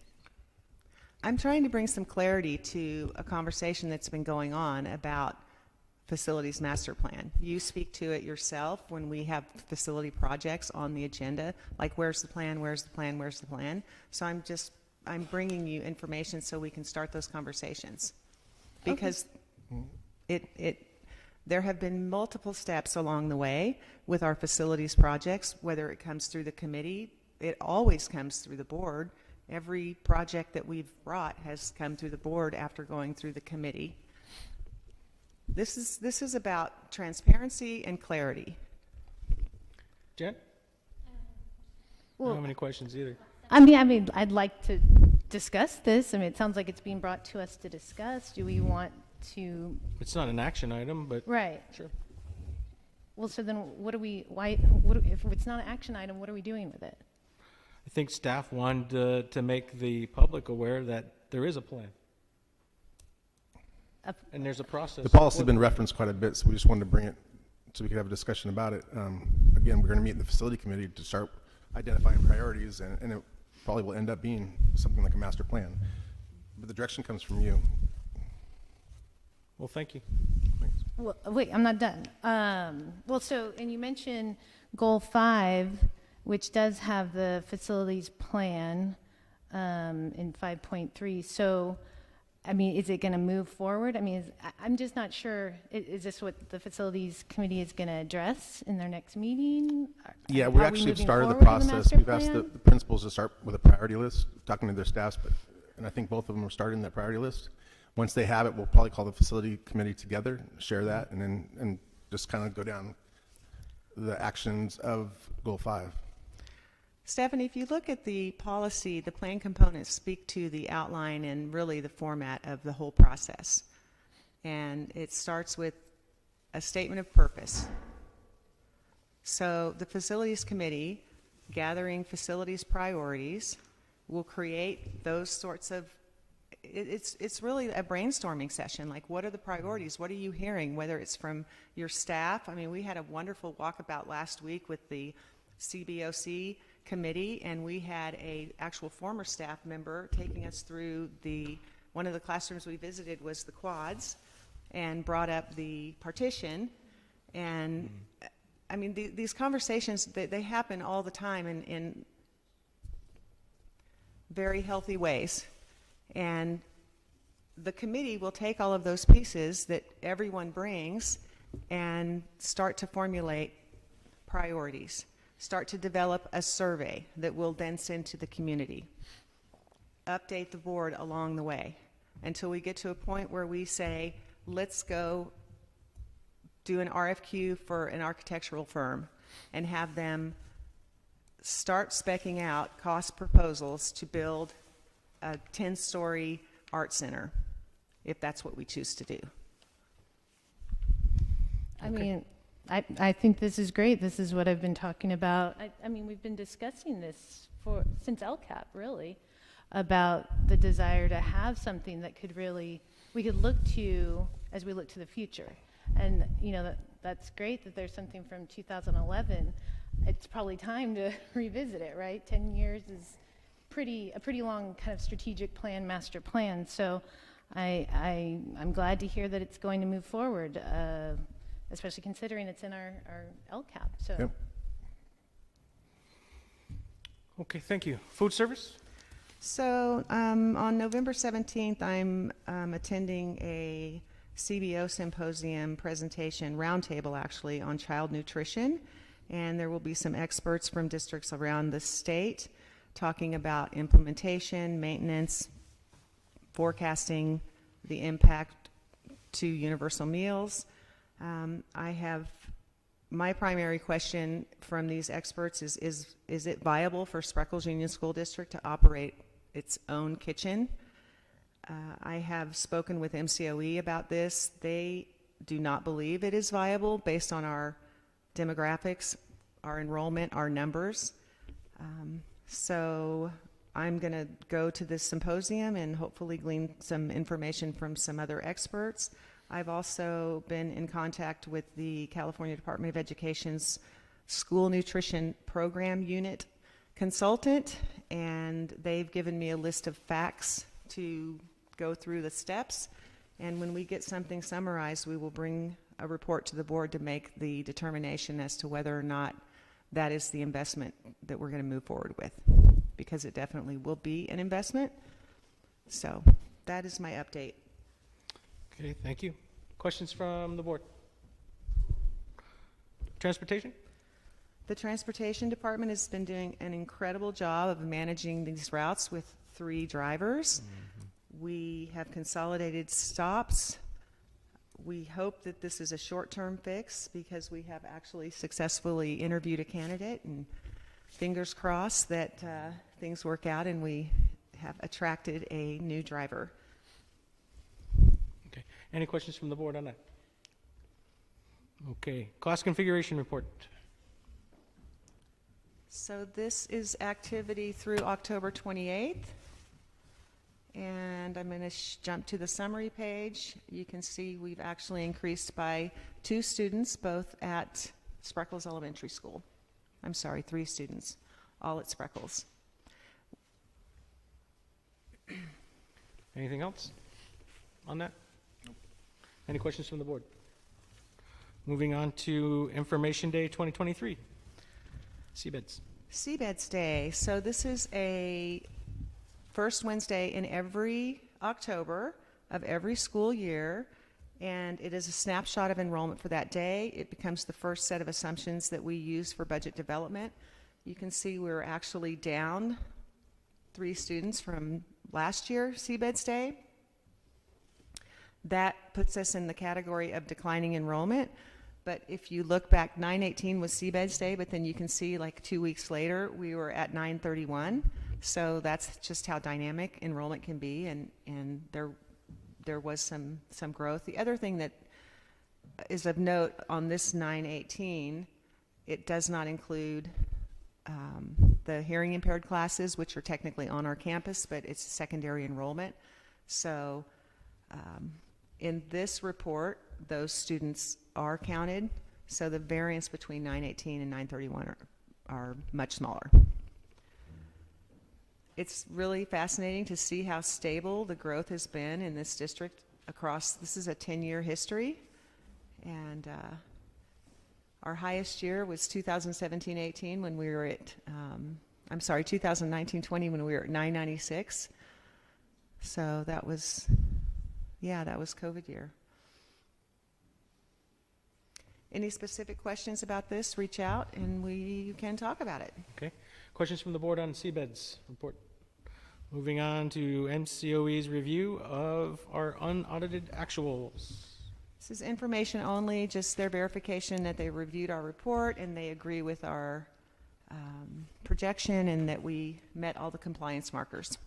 I'm trying to bring some clarity to a conversation that's been going on about facilities master plan. You speak to it yourself when we have facility projects on the agenda, like where's the plan, where's the plan, where's the plan? So I'm bringing you information so we can start those conversations. Because there have been multiple steps along the way with our facilities projects, whether it comes through the committee, it always comes through the board. Every project that we've brought has come through the board after going through the committee. This is about transparency and clarity. Jen? I don't have any questions either. I mean, I'd like to discuss this. I mean, it sounds like it's being brought to us to discuss. Do we want to? It's not an action item, but Right. sure. Well, so then if it's not an action item, what are we doing with it? I think staff wanted to make the public aware that there is a plan. And there's a process. The policy has been referenced quite a bit, so we just wanted to bring it so we could have a discussion about it. Again, we're going to meet in the facility committee to start identifying priorities, and it probably will end up being something like a master plan. But the direction comes from you. Well, thank you. Thanks. Well, wait, I'm not done. And you mentioned Goal 5, which does have the facilities plan in 5.3. So, I mean, is it going to move forward? I mean, I'm just not sure. Is this what the facilities committee is going to address in their next meeting? Yeah, Are we we actually have moving started the forward with process. master We've asked the plan? principals to start with a priority list, talking to their staffs, and I think both of them are starting that priority list. Once they have it, we'll probably call the facility committee together, share that, and just kind of go down the actions of Goal 5. Stephanie, if you look at the policy, the plan components speak to the outline and really the format of the whole process. And it starts with a statement of purpose. So the facilities committee, gathering facilities priorities, will create those sorts of, it's really a brainstorming session. Like, what are the priorities? What are you hearing? Whether it's from your staff. I mean, we had a wonderful walkabout last week with the CBOC committee, and we had a actual former staff member taking us through one of the classrooms we visited was the quads, and brought up the partition. And I mean, these conversations, they happen all the time in very healthy ways. And the committee will take all of those pieces that everyone brings and start to formulate priorities, start to develop a survey that we'll then send to the community, update the board along the way until we get to a point where we say, let's go do an RFQ for an architectural firm and have them start speccing out cost proposals to build a 10-story art center, if that's what we choose to do. I mean, I think this is great. This is what I've been talking about. I mean, we've been discussing this since LCAP, really, about the desire to have something that could really, we could look to as we look to the future. And, you know, that's great that there's something from 2011. It's probably time to revisit it, right? 10 years is a pretty long kind of strategic plan, master plan. So I'm glad to hear that it's going to move forward, especially considering it's in our LCAP. So. Yep. Okay, thank you. Food service? So on November 17th, I'm attending a CBO symposium presentation, roundtable actually, on child nutrition. And there will be some experts from districts around the state talking about implementation, maintenance, forecasting the impact to universal meals. My primary question from these experts is it viable for Spreckels Union School District to operate its own kitchen? I have spoken with MCOE about this. They do not believe it is viable based on our demographics, our enrollment, our numbers. So I'm going to go to this symposium and hopefully glean some information from some other experts. I've also been in contact with the California Department of Education's School Nutrition Program Unit consultant, and they've given me a list of facts to go through the steps. And when we get something summarized, we will bring a report to the board to make the determination as to whether or not that is the investment that we're going to move forward with, because it definitely will be an investment. So that is my update. Okay, thank you. Questions from the board? Transportation? The transportation department has been doing an incredible job of managing these routes with 3 drivers. We have consolidated stops. We hope that this is a short-term fix because we have actually successfully interviewed a candidate, and fingers crossed that things work out and we have attracted a new driver. Okay. Any questions from the board on that? Okay. Class configuration report. So this is activity through October 28th. And I'm going to jump to the summary page. You can see we've actually increased by 2 students, both at Spreckels Elementary School. I'm sorry, 3 students, all at Spreckels. Anything else on that? Nope. Any questions from the board? Moving on to Information Day 2023. Seabeds. Seabeds Day. So this is a first Wednesday in every October of every school year, and it is a snapshot of enrollment for that day. It becomes the first set of assumptions that we use for budget development. You can see we're actually down 3 students from last year, Seabeds Day. That puts us in the category of declining enrollment. But if you look back, 9/18 was Seabeds Day, but then you can see like 2 weeks later, we were at 9/31. So that's just how dynamic enrollment can be, and there was some growth. The other thing that is of note on this 9/18 It does not include the hearing impaired classes, which are technically on our campus, but it's secondary enrollment. So in this report, those students are counted. So the variance between 918 and 931 are much smaller. It's really fascinating to see how stable the growth has been in this district across, this is a 10-year history. And our highest year was 2017-18 when we were at, 2019-20 when we were at 996. So that was, that was COVID year. Any specific questions about this, reach out and we can talk about it. Okay. Questions from the board on Seabed's report? Moving on to MCOE's review of our unaudited actuals. This is information only, just their verification that they reviewed our report and they agree with our projection and that we met all the compliance markers.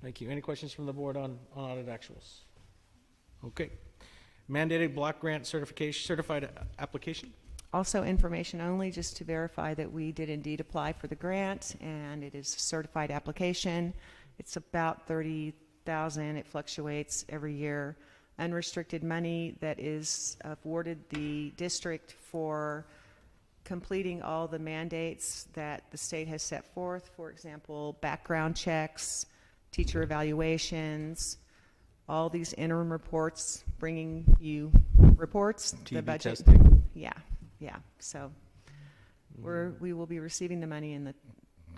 Thank you. Any questions from the board on unaudited actuals? Okay. Mandated block grant certified application. Also information only, just to verify that we did indeed apply for the grant and it is a certified application. It's about $30,000. It fluctuates every year. Unrestricted money that is awarded the district for completing all the mandates that the state has set forth. For example, background checks, teacher evaluations, all these interim reports, bringing you reports, the budget. Testing. Yeah. So we will be receiving the money in the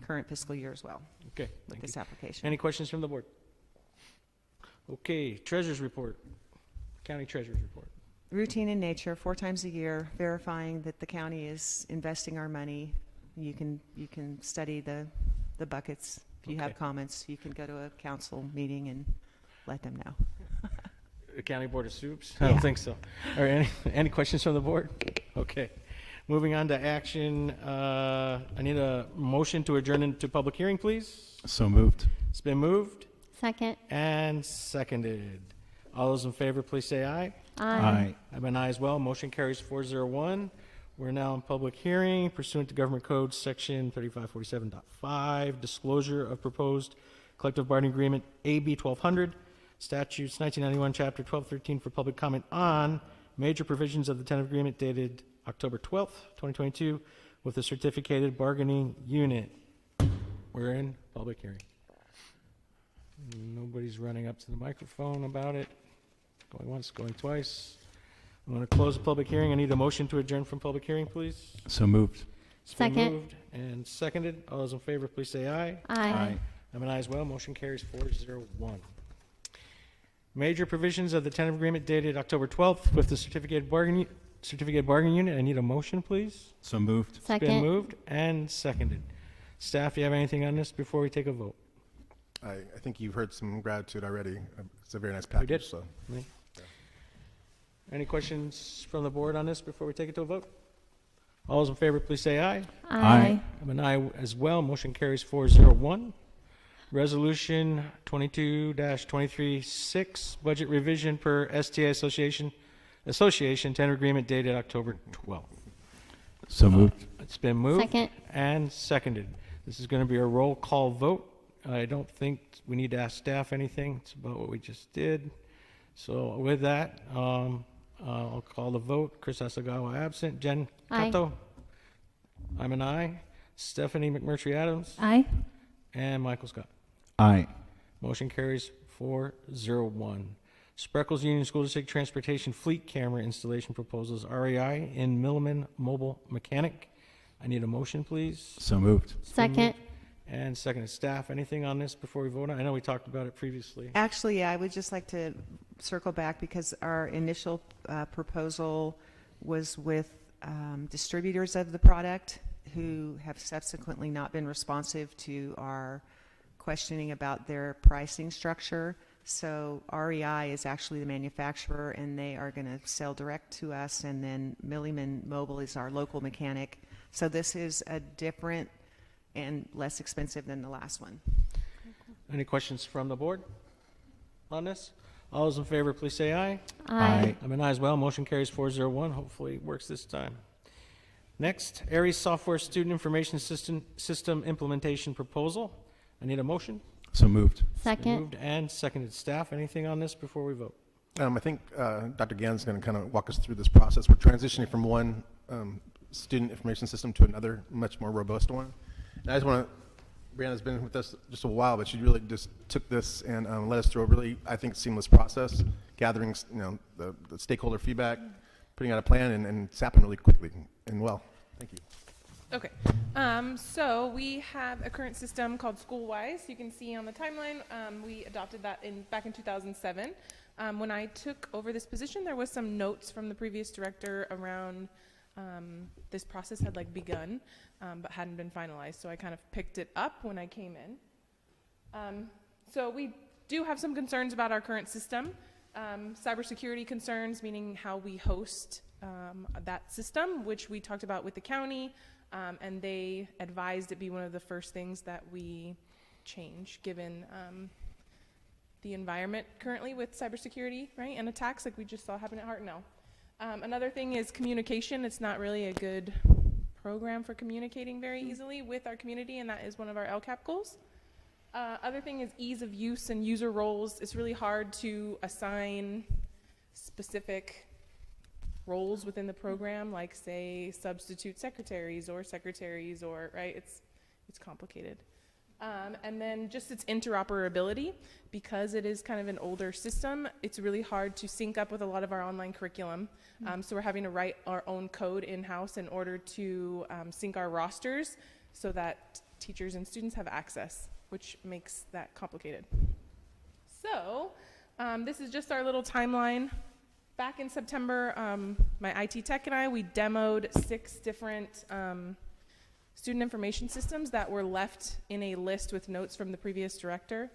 current fiscal year as well. Okay. With this application. Any questions from the board? Okay. Treasurer's report. County Treasurer's report. Routine in nature, 4 times a year, verifying that the county is investing our money. You can study the buckets. If you have comments, you can go to a council meeting and let them know. The County Board of Soups? I don't think so. All right, any questions from the board? Okay. Moving on to action, I need a motion to adjourn into public hearing, please. So moved. It's been moved Second. and seconded. All those in favor, please say aye. Aye. I'm an aye as well. Motion carries 401. We're now in public hearing pursuant to Government Code Section 3547.5, disclosure of proposed collective bargaining agreement AB 1200, statutes 1991, Chapter 1213 for public comment on major provisions of the tentative agreement dated October 12th, 2022, with the certificated bargaining unit. We're in public hearing. Nobody's running up to the microphone about it. Going once, going twice. I'm going to close the public hearing. I need a motion to adjourn from public hearing, please. So moved. It's been Second. moved and seconded. All those in favor, please say aye. Aye. I'm an aye as well. Motion carries 401. Major provisions of the tentative agreement dated October 12th with the certificated bargaining unit. I need a motion, please. So moved. It's been Second. moved and seconded. Staff, do you have anything on this before we take a vote? I think you've heard some gratitude already. It's a very nice package. did. So Me? Any questions from the board on this before we take it to a vote? All those in favor, please say aye. Aye. I'm an aye as well. Motion carries 401. Resolution 22-23-6, budget revision per STA Association tentative agreement dated October 12th. So moved. It's been moved Second. and seconded. This is going to be a roll call vote. I don't think we need to ask staff anything. It's about what we just did. So with that, I'll call the vote. Chris Asagawa absent. Jen Aye. Kato? I'm an aye. Stephanie McMurtry Adams? Aye. And Michael Scott. Aye. Motion carries 401. Spreckels Union School District Transportation Fleet Camera Installation Proposals, REI in Milliman Mobile Mechanic. I need a motion, please. So moved. Second. And second, staff, anything on this before we vote on? I know we talked about it previously. Actually, yeah, I would just like to circle back because our initial proposal was with distributors of the product who have subsequently not been responsive to our questioning about their pricing structure. So REI is actually the manufacturer and they are going to sell direct to us, and then Milliman Mobile is our local mechanic. So this is a different and less expensive than the last one. Any questions from the board on this? All those in favor, please say aye. Aye. I'm an aye as well. Motion carries 401. Hopefully it works this time. Next, Aries Software Student Information System Implementation Proposal. I need a motion. So moved. Second. Moved and seconded. Staff, anything on this before we vote? I think Dr. Gann's going to kind of walk us through this process. We're transitioning from one student information system to another, much more robust one. And I just want to, Brianna's been with us just a while, but she really just took this and led us through a really, I think, seamless process, gathering, the stakeholder feedback, putting out a plan, and it's happened really quickly and well. Thank you. Okay, so we have a current system called SchoolWise. You can see on the timeline, we adopted that back in 2007. When I took over this position, there was some notes from the previous director around this process had begun, but hadn't been finalized. So I kind of picked it up when I came in. So we do have some concerns about our current system. Cybersecurity concerns, meaning how we host that system, which we talked about with the county, and they advised it be one of the first things that we change, given the environment currently with cybersecurity, right, and attacks like we just saw happen at Hartnell. Another thing is communication. It's not really a good program for communicating very easily with our community, and that is one of our LCAP goals. Other thing is ease of use and user roles. It's really hard to assign specific roles within the program, like say substitute secretaries, or right? It's complicated. And then just its interoperability, because it is kind of an older system, it's really hard to sync up with a lot of our online curriculum. So we're having to write our own code in-house in order to sync our rosters so that teachers and students have access, which makes that complicated. So this is just our little timeline. Back in September, my IT tech and I, we demoed 6 different student information systems that were left in a list with notes from the previous director.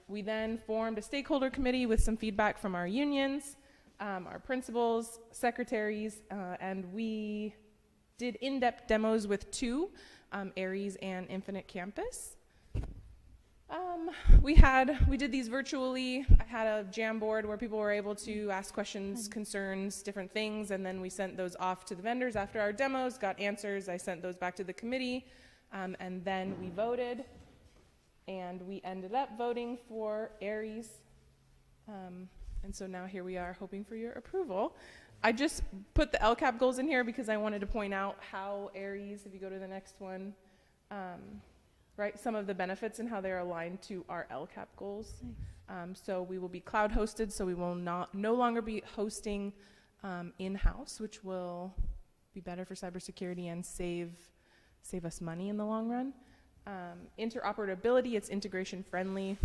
We then formed a stakeholder committee with some feedback from our unions, our principals, secretaries, and we did in-depth demos with 2, Aries and Infinite Campus. We did these virtually. I had a Jamboard where people were able to ask questions, concerns, different things, and then we sent those off to the vendors after our demos, got answers. I sent those back to the committee, and then we voted, and we ended up voting for Aries. And so now here we are hoping for your approval. I just put the LCAP goals in here because I wanted to point out how Aries, if you go to the next one, right, some of the benefits and how they're aligned to our LCAP goals. Nice. So we will be cloud hosted, so we will no longer be hosting in-house, which will be better for cybersecurity and save us money in the long run. Interoperability, it's integration friendly.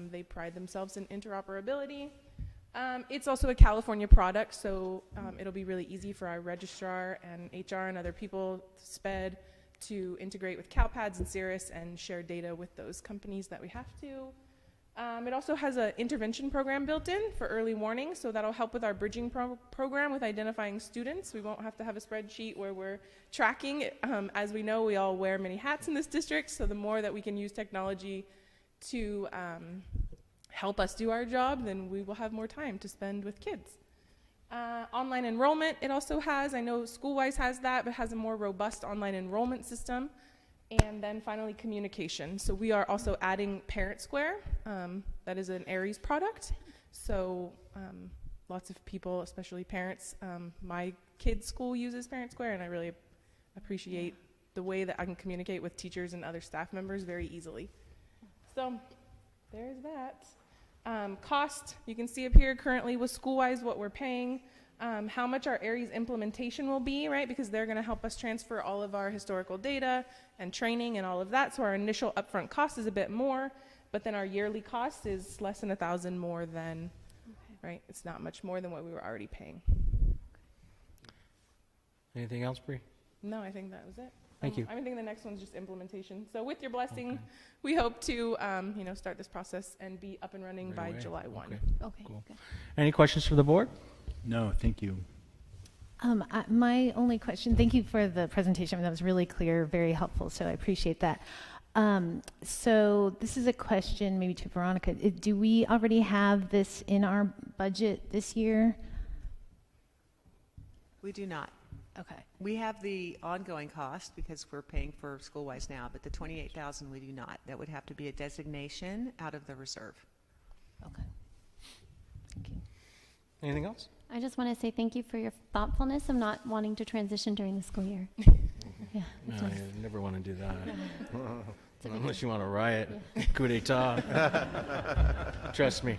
They pride themselves in interoperability. It's also a California product, so it'll be really easy for our registrar and HR and other people, SPED, to integrate with CalPads and Cirrus and share data with those companies that we have to. It also has an intervention program built in for early warning, so that'll help with our bridging program with identifying students. We won't have to have a spreadsheet where we're tracking. As we know, we all wear many hats in this district, so the more that we can use technology to help us do our job, then we will have more time to spend with kids. Online enrollment, it also has, I know SchoolWise has that, but has a more robust online enrollment system. And then finally, communication. So we are also adding Parent Square. That is an Aries product. So lots of people, especially parents, my kids' school uses Parent Square, and I really appreciate the way that I can communicate with teachers and other staff members very easily. So there's that. Cost, you can see up here currently with SchoolWise what we're paying, how much our Aries implementation will be, right? Because they're going to help us transfer all of our historical data and training and all of that. So our initial upfront cost is a bit more, but then our yearly cost is less than $1,000 more than, right? It's not much more than what we were already paying. Anything else, Bree? No, I think that was it. Thank you. I think the next one's just implementation. So with your blessing, we hope to, start this process and be up and running by July 1. Okay, Cool. good. Any questions for the board? No, thank you. My only question, thank you for the presentation. That was really clear, very helpful, so I appreciate that. So this is a question maybe to Veronica. Do we already have this in our budget this year? We do not. Okay. We have the ongoing cost because we're paying for school-wise now, but the 28,000 we do not. That would have to be a designation out of the reserve. Okay. Thank you. Anything else? I just want to say thank you for your thoughtfulness of not wanting to transition during the school year. Yeah, No, it's nice. you never want to do that. It's a big Unless deal. you want to riot, coup d'etat. Trust me.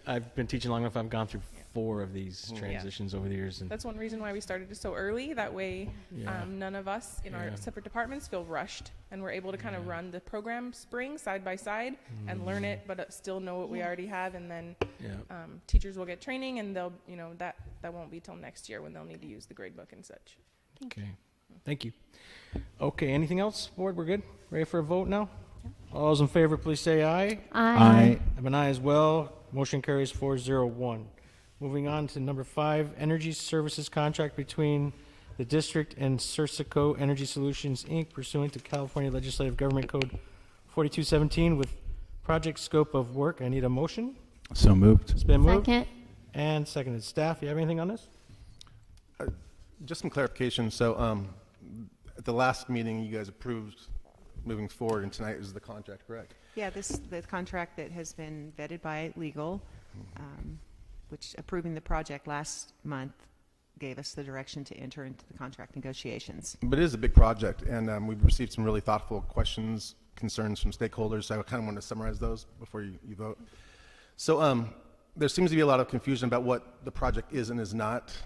I've been teaching long enough. I've gone through 4 of these transitions over the years. And That's one reason why we started it so early. That way, Yeah. none of us in our Yeah. separate departments feel rushed, and we're able to kind of run the program spring side by side and learn it, but still know what we already have. And then Yeah. teachers will get training, and they'll, that won't be till next year when they'll need to use the grade book and such. Okay. Thank you. Okay, anything else, board? We're good? Ready for a vote now? All those in favor, please say aye. Aye. I'm an aye as well. Motion carries 401. Moving on to number 5, energy services contract between the district and Sersico Energy Solutions, Inc., pursuant to California Legislative Government Code 4217 with project scope of work. I need a motion. So moved. It's been moved Second. and seconded. Staff, you have anything on this? Just some clarification. So at the last meeting, you guys approved moving forward, and tonight is the contract, correct? Yeah, the contract that has been vetted by legal, which approving the project last month gave us the direction to enter into the contract negotiations. But it is a big project, and we've received some really thoughtful questions, concerns from stakeholders, so I kind of want to summarize those before you vote. So there seems to be a lot of confusion about what the project is and is not.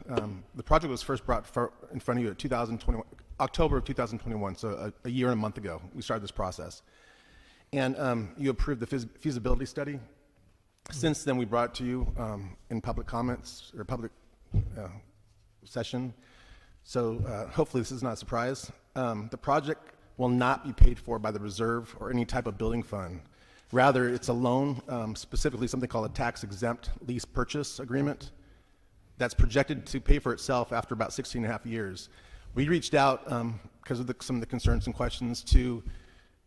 The project was first brought in front of you at October of 2021, so a year and a month ago, we started this process. And you approved the feasibility study. Since then, we brought it to you in public comments or public session. So hopefully this is not a surprise. The project will not be paid for by the reserve or any type of building fund. Rather, it's a loan, specifically something called a tax-exempt lease purchase agreement that's projected to pay for itself after about 16 and a half years. We reached out because of some of the concerns and questions to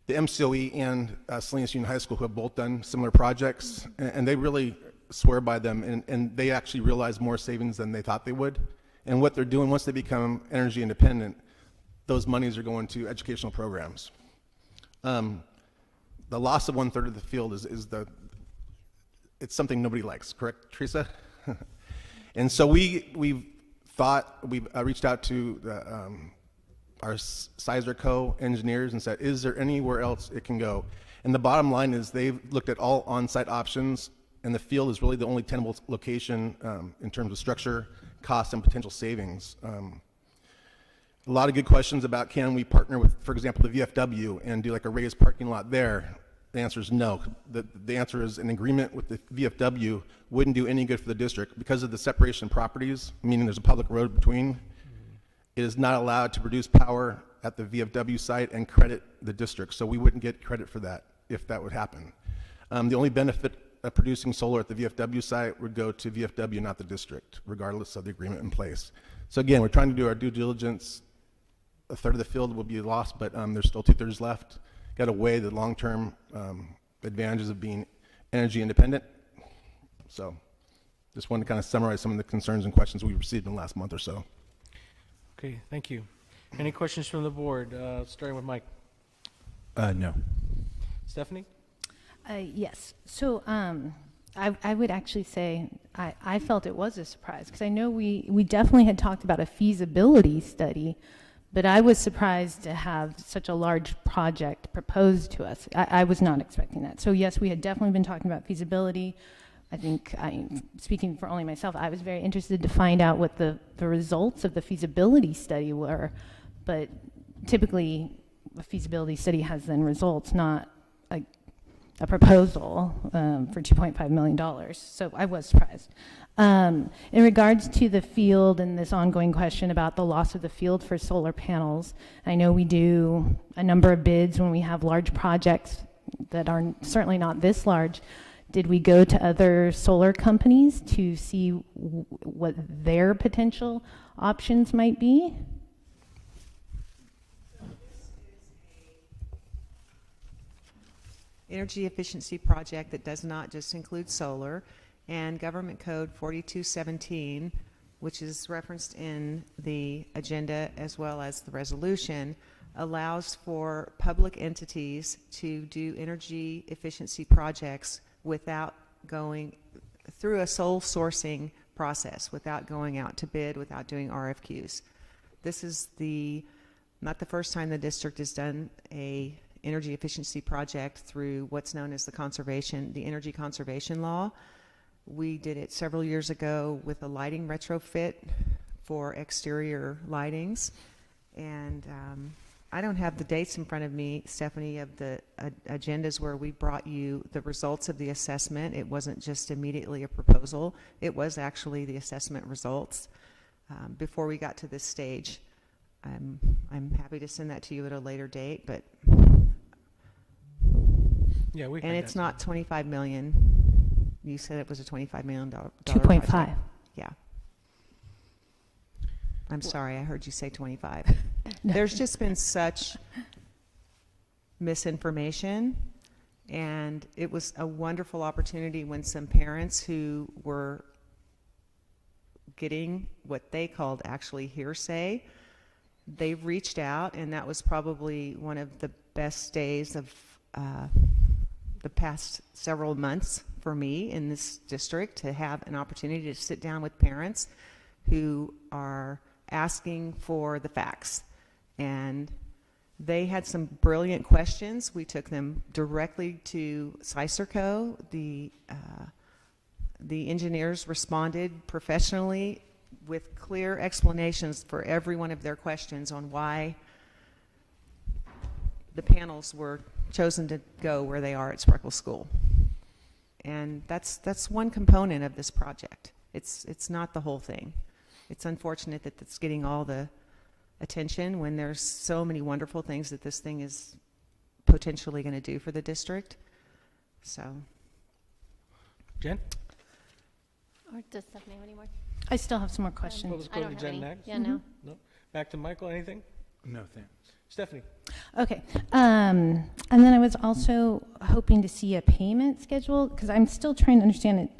the MCOE and Salinas Union High School, who have both done similar projects, and they really swear by them, and they actually realize more savings than they thought they would. And what they're doing, once they become energy independent, those monies are going to educational programs. The loss of 1/3 of the field it's something nobody likes, correct, Teresa? And so we've reached out to our Sizer Co. engineers and said, is there anywhere else it can go? And the bottom line is they've looked at all on-site options, and the field is really the only tenable location in terms of structure, cost, and potential savings. A lot of good questions about can we partner with, for example, the VFW and do like a raised parking lot there? The answer is no. The answer is an agreement with the VFW wouldn't do any good for the district because of the separation of properties, meaning there's a public road between. It is not allowed to produce power at the VFW site and credit the district, so we wouldn't get credit for that if that would happen. The only benefit of producing solar at the VFW site would go to VFW, not the district, regardless of the agreement in place. So again, we're trying to do our due diligence. 1/3 of the field will be lost, but there's still 2/3 left. Got to weigh the long-term advantages of being energy independent. So just wanted to kind of summarize some of the concerns and questions we received in the last month or so. Okay, thank you. Any questions from the board? Starting with Mike. No. Stephanie? Yes. So I would actually say I felt it was a surprise because I know we definitely had talked about a feasibility study, but I was surprised to have such a large project proposed to us. I was not expecting that. So yes, we had definitely been talking about feasibility. I think, speaking for only myself, I was very interested to find out what the results of the feasibility study were, but typically a feasibility study has then results, not a proposal for $2.5 million. So I was surprised. In regards to the field and this ongoing question about the loss of the field for solar panels, I know we do a number of bids when we have large projects that are certainly not this large. Did we go to other solar companies to see what their potential options might be? Energy efficiency project that does not just include solar, and Government Code 4217 which is referenced in the agenda as well as the resolution, allows for public entities to do energy efficiency projects without going through a sole sourcing process, without going out to bid, without doing RFQs. This is not the first time the district has done a energy efficiency project through what's known as the energy conservation law. We did it several years ago with a lighting retrofit for exterior lightings. And I don't have the dates in front of me, Stephanie, of the agendas where we brought you the results of the assessment. It wasn't just immediately a proposal. It was actually the assessment results before we got to this stage. I'm happy to send that to you at a later date, but Yeah, we. and it's not 25 million. You said it was a $25 million 2.5. project. Yeah. I'm sorry, I heard you say 25. No. There's just been such misinformation, and it was a wonderful opportunity when some parents who were getting what they called actually hearsay, they reached out, and that was probably one of the best days of the past several months for me in this district, to have an opportunity to sit down with parents who are asking for the facts. And they had some brilliant questions. We took them directly to CISERCO. The engineers responded professionally with clear explanations for every one of their questions on why the panels were chosen to go where they are at Spreckels School. And that's one component of this project. It's not the whole thing. It's unfortunate that it's getting all the attention when there's so many wonderful things that this thing is potentially going to do for the district. So. Jen? Or does Stephanie have any more? I still have some more questions. Well, let's I go don't to have Jen any. next. Yeah, no. No. Back to Michael. Anything? No, thanks. Stephanie? Okay. And then I was also hoping to see a payment schedule, because I'm still trying to understand it.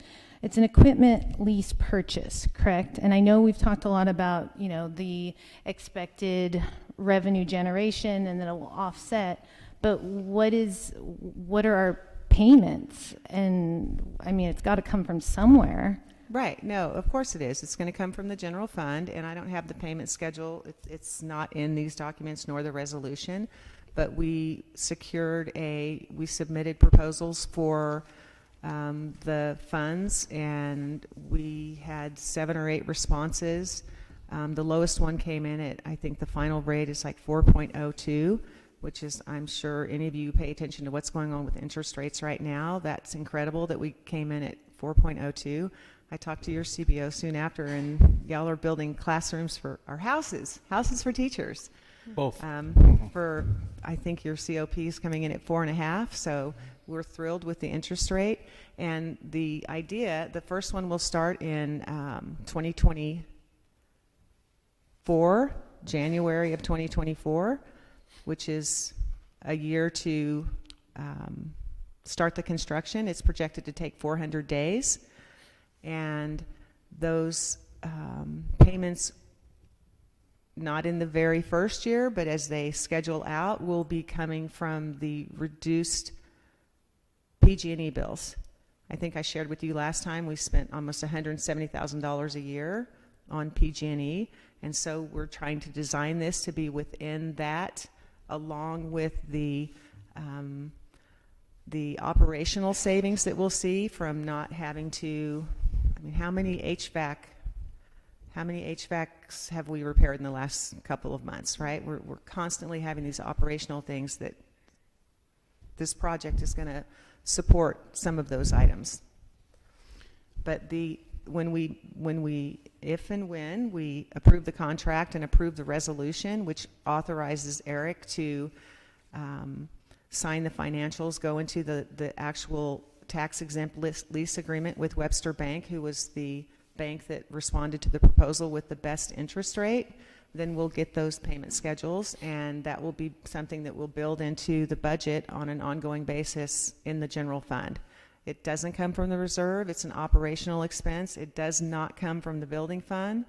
It's an equipment lease purchase, correct? And I know we've talked a lot about, you know, the expected revenue generation and then it will offset, but what are our payments? And I mean, it's got to come from somewhere. Right. No, of course it is. It's going to come from the general fund, and I don't have the payment schedule. It's not in these documents nor the resolution, but we submitted proposals for the funds, and we had 7 or 8 responses. The lowest one came in at, I think the final rate is like 4.02, which is, I'm sure any of you pay attention to what's going on with interest rates right now. That's incredible that we came in at 4.02. I talked to your CBO soon after, and y'all are building classrooms for our houses for teachers. Both. For, I think your COP is coming in at 4.5, so we're thrilled with the interest rate. And the idea, the first one will start in 2024, January of 2024, which is a year to start the construction. It's projected to take 400 days. And those payments, not in the very first year, but as they schedule out, will be coming from the reduced PG&E bills. I think I shared with you last time we spent almost $170,000 a year on PG&E, and so we're trying to design this to be within that, along with the operational savings that we'll see from not having to. I mean, how many HVACs have we repaired in the last couple of months, right? We're constantly having these operational things that this project is going to support some of those items. But when we approve the contract and approve the resolution, which authorizes Eric to sign the financials, go into the actual tax-exempt lease agreement with Webster Bank, who was the bank that responded to the proposal with the best interest rate, then we'll get those payment schedules, and that will be something that we'll build into the budget on an ongoing basis in the general fund. It doesn't come from the reserve. It's an operational expense. It does not come from the building fund.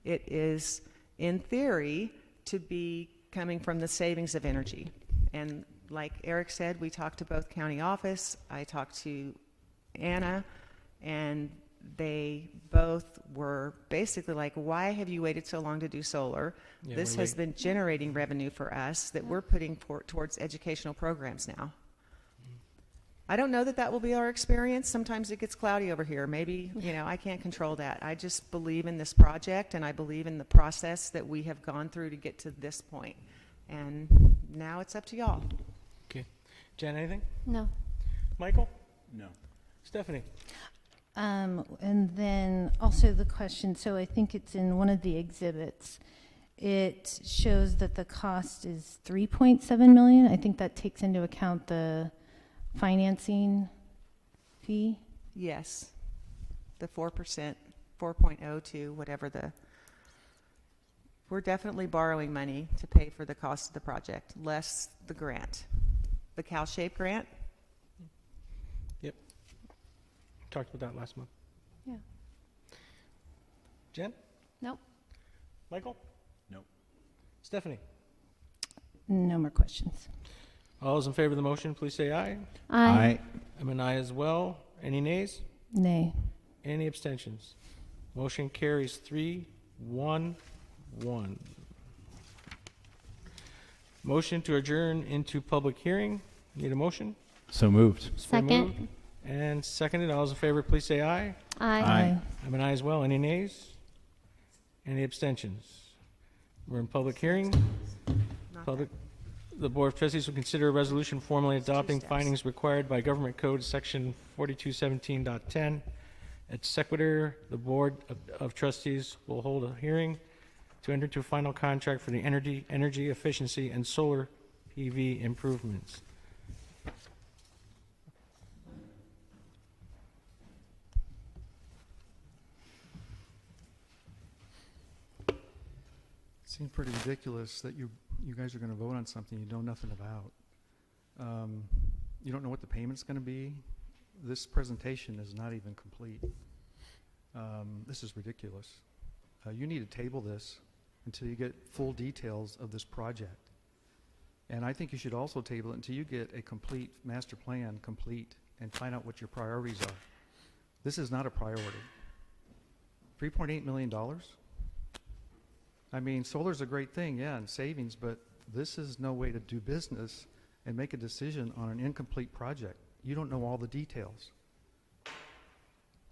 It is, in theory, to be coming from the savings of energy. And like Eric said, we talked to both county office. I talked to Anna, and they both were basically like, why have you waited so long to do solar? Yeah, This we're has been generating revenue for us that we're putting towards educational programs now. I don't know that that will be our experience. Sometimes it gets cloudy over here. Maybe, I can't control that. I just believe in this project, and I believe in the process that we have gone through to get to this point. And now it's up to y'all. Okay. Jen, anything? No. Michael? No. Stephanie? And then also the question, so I think it's in one of the exhibits. It shows that the cost is 3.7 million. I think that takes into account the financing fee. Yes. The 4%, 4.02, whatever we're definitely borrowing money to pay for the cost of the project, less the grant. The CalShape grant? Yep. Talked about that last month. Yeah. Jen? Nope. Michael? No. Stephanie? No more questions. All those in favor of the motion, please say aye. Aye. I'm an aye as well. Any nays? Nay. Any abstentions? Motion carries 3-1-1. Motion to adjourn into public hearing. Need a motion? So moved. It's been Second. moved and seconded. All those in favor, please say aye. Aye. I'm an aye as well. Any nays? Any abstentions? We're in public hearing. Public. The Board of Trustees will consider a resolution formally adopting findings required by Government Code Section 4217.10. At sequitur, the Board of Trustees will hold a hearing to enter into a final contract for the energy efficiency and solar PV improvements. It seems pretty ridiculous that you guys are going to vote on something you know nothing about. You don't know what the payment's going to be. This presentation is not even complete. This is ridiculous. You need to table this until you get full details of this project. And I think you should also table it until you get a complete master plan and find out what your priorities are. This is not a priority. $3.8 million? I mean, solar's a great thing, yeah, and savings, but this is no way to do business and make a decision on an incomplete project. You don't know all the details.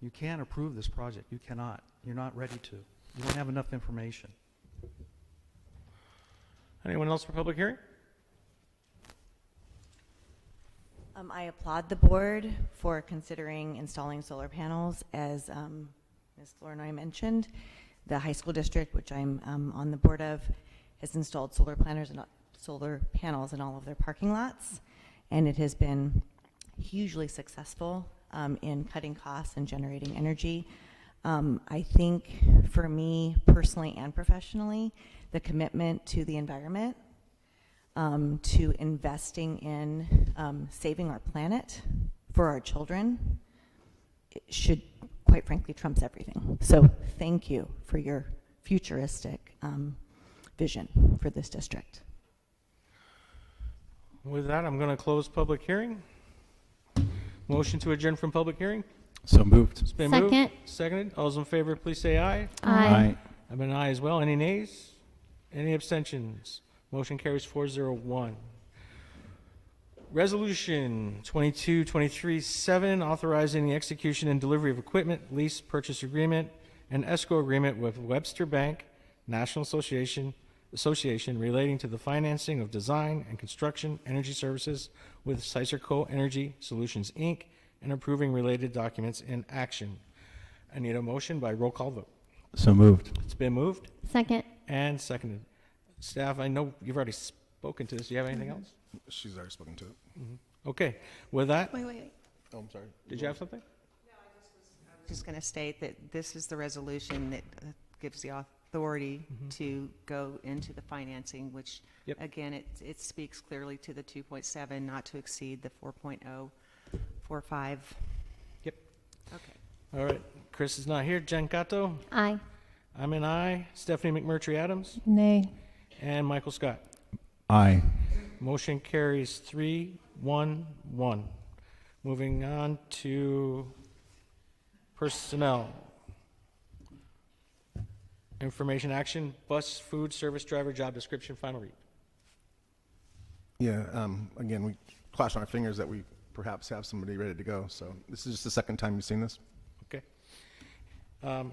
You can't approve this project. You cannot. You're not ready to. You don't have enough information. Anyone else for public hearing? I applaud the board for considering installing solar panels. As Ms. Flournoy mentioned, the high school district, which I'm on the board of, has installed solar panels in all of their parking lots, and it has been hugely successful in cutting costs and generating energy. I think for me personally and professionally, the commitment to the environment, to investing in saving our planet for our children, it should, quite frankly, trumps everything. So thank you for your futuristic vision for this district. With that, I'm going to close public hearing. Motion to adjourn from public hearing. So moved. It's been Second. moved. Seconded. All those in favor, please say aye. Aye. I'm an aye as well. Any nays? Any abstentions? Motion carries 4-0-1. Resolution 22-23-7, authorizing the execution and delivery of equipment, lease, purchase agreement, and escrow agreement with Webster Bank, National Association relating to the financing of design and construction energy services with Sicerco Energy Solutions, Inc., and approving related documents in action. I need a motion by roll call vote. So moved. It's been moved Second. and seconded. Staff, I know you've already spoken to this. Do you have anything else? She's already spoken to it. Okay. With that, Wait. Oh, I'm sorry. did you have something? Just going to state that this is the resolution that gives the authority to go into the financing, which, Yep. again, it speaks clearly to the 2.7, not to exceed the 4.045 All right, Chris is not here. Jen Cato? Aye. I'm an aye. Stephanie McMurtry Adams? Nay. And Michael Scott? Aye. Motion carries 3-1-1. Moving on to personnel. Information action, bus food service driver job description, final read. Yeah, again, we crossed our fingers that we perhaps have somebody ready to go. So this is just the second time you've seen this. Okay. I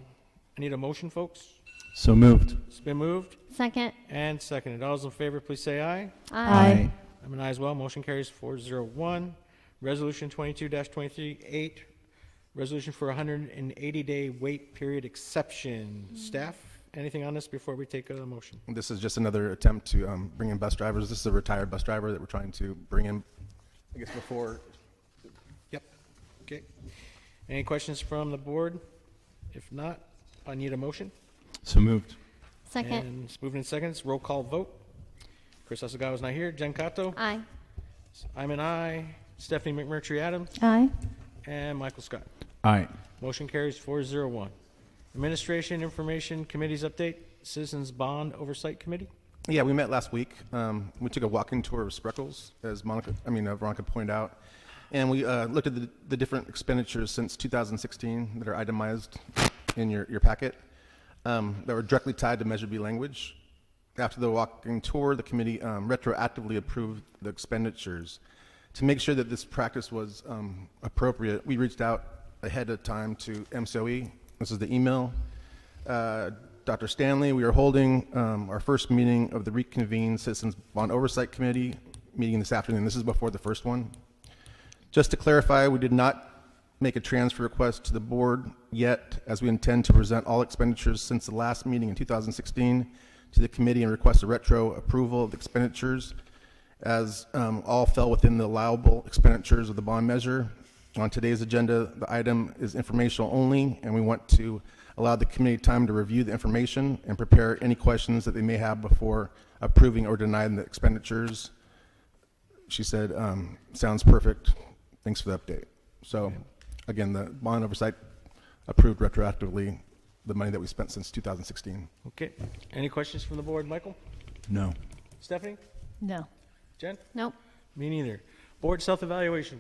need a motion, folks. So moved. It's been moved Second. and seconded. All those in favor, please say aye. Aye. I'm an aye as well. Motion carries 401. Resolution 22-23-8, resolution for 180-day wait period exception. Staff, anything on this before we take a motion? This is just another attempt to bring in bus drivers. This is a retired bus driver that we're trying to bring in, I guess, before. Yep. Okay. Any questions from the board? If not, I need a motion. So moved. Second. And it's moved in seconds. Roll call vote. Chris Asagawa is not here. Jen Cato? Aye. I'm an aye. Stephanie McMurtry Adams? Aye. And Michael Scott. Aye. Motion carries 401. Administration Information Committee's update. Citizens Bond Oversight Committee. Yeah, we met last week. We took a walking tour of Spreckels, as Veronica pointed out, and we looked at the different expenditures since 2016 that are itemized in your packet that were directly tied to Measure B language. After the walking tour, the committee retroactively approved the expenditures. To make sure that this practice was appropriate, we reached out ahead of time to MCOE. This is the email. Dr. Stanley, we are holding our first meeting of the reconvened Citizens Bond Oversight Committee meeting this afternoon. This is before the first one. Just to clarify, we did not make a transfer request to the board yet, as we intend to present all expenditures since the last meeting in 2016 to the committee and request a retro approval of the expenditures, as all fell within the allowable expenditures of the bond measure. On today's agenda, the item is informational only, and we want to allow the committee time to review the information and prepare any questions that they may have before approving or denying the expenditures. She said, sounds perfect. Thanks for the update. So again, the bond oversight approved retroactively the money that we spent since 2016. Okay. Any questions from the board? Michael? No. Stephanie? No. Jen? Nope. Me neither. Board self-evaluation.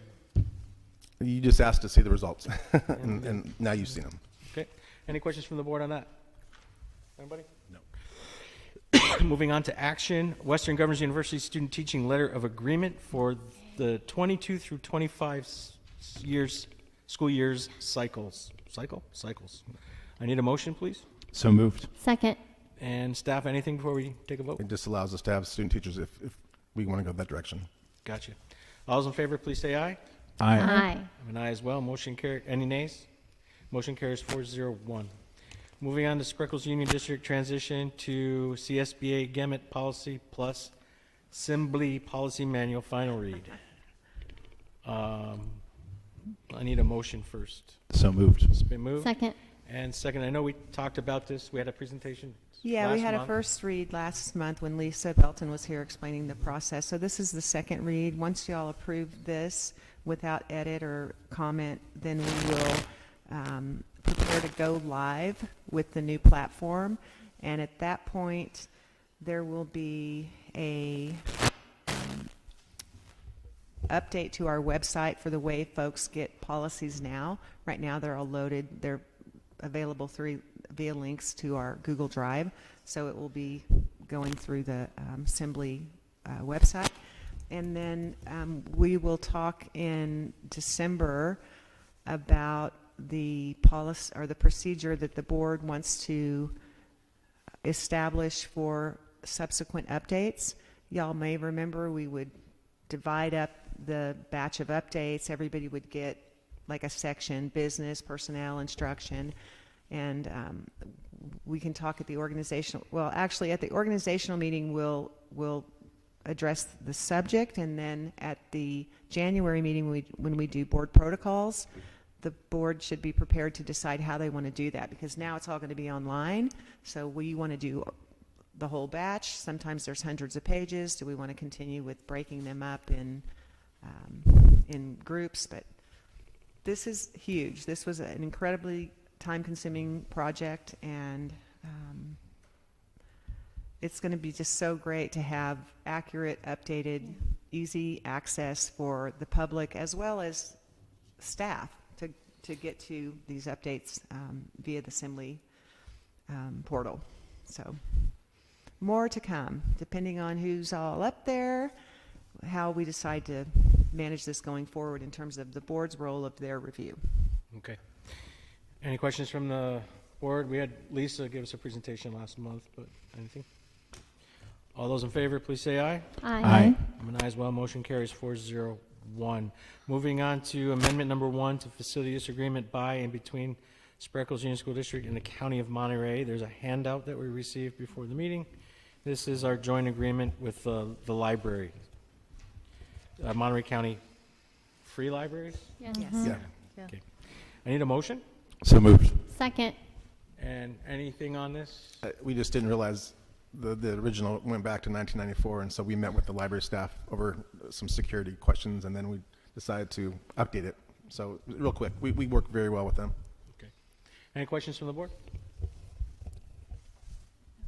You just asked to see the results, and now you've seen them. Okay. Any questions from the board on that? Anybody? No. Moving on to action. Western Governors University Student Teaching Letter of Agreement for the 22 through 25 school years cycles. Cycles. I need a motion, please. So moved. Second. And staff, anything before we take a vote? It just allows us to have student teachers if we want to go that direction. Gotcha. All those in favor, please say aye. Aye. Aye. I'm an aye as well. Motion carry. Any nays? Motion carries 401. Moving on to Spreckels Union District transition to CSBA Gamut Policy plus Assembly Policy Manual final read. I need a motion first. So moved. It's been moved. Second. And second, I know we talked about this. We had a presentation. Yeah, we last had a month. first read last month when Lisa Belton was here explaining the process. So this is the second read. Once y'all approve this without edit or comment, then we will prepare to go live with the new platform. And at that point, there will be a update to our website for the way folks get policies now. Right now, they're all loaded. They're available via links to our Google Drive. So it will be going through the Assembly website. And then we will talk in December about the policy or the procedure that the board wants to establish for subsequent updates. Y'all may remember we would divide up the batch of updates. Everybody would get like a section, business, personnel, instruction, and we can talk at the organizational, well, actually at the organizational meeting we'll address the subject, and then at the January meeting when we do board protocols, the board should be prepared to decide how they want to do that, because now it's all going to be online. So we want to do the whole batch. Sometimes there's hundreds of pages. Do we want to continue with breaking them up in groups? But this is huge. This was an incredibly time-consuming project, and it's going to be just so great to have accurate, updated, easy access for the public as well as staff to get to these updates via the Assembly portal. So more to come, depending on who's all up there, how we decide to manage this going forward in terms of the board's role of their review. Okay. Any questions from the board? We had Lisa give us a presentation last month, but anything? All those in favor, please say aye. Aye. I'm an aye as well. Motion carries 4-0-1. Moving on to amendment number 1 to facility use agreement by and between Spreckels Union School District and the County of Monterey. There's a handout that we received before the meeting. This is our joint agreement with the library. Monterey County Free Libraries? Yes. Yeah. Okay. I need a motion. So moved. Second. And anything on this? We just didn't realize the original went back to 1994, and so we met with the library staff over some security questions, and then we decided to update it. So real quick, we work very well with them. Okay. Any questions from the board?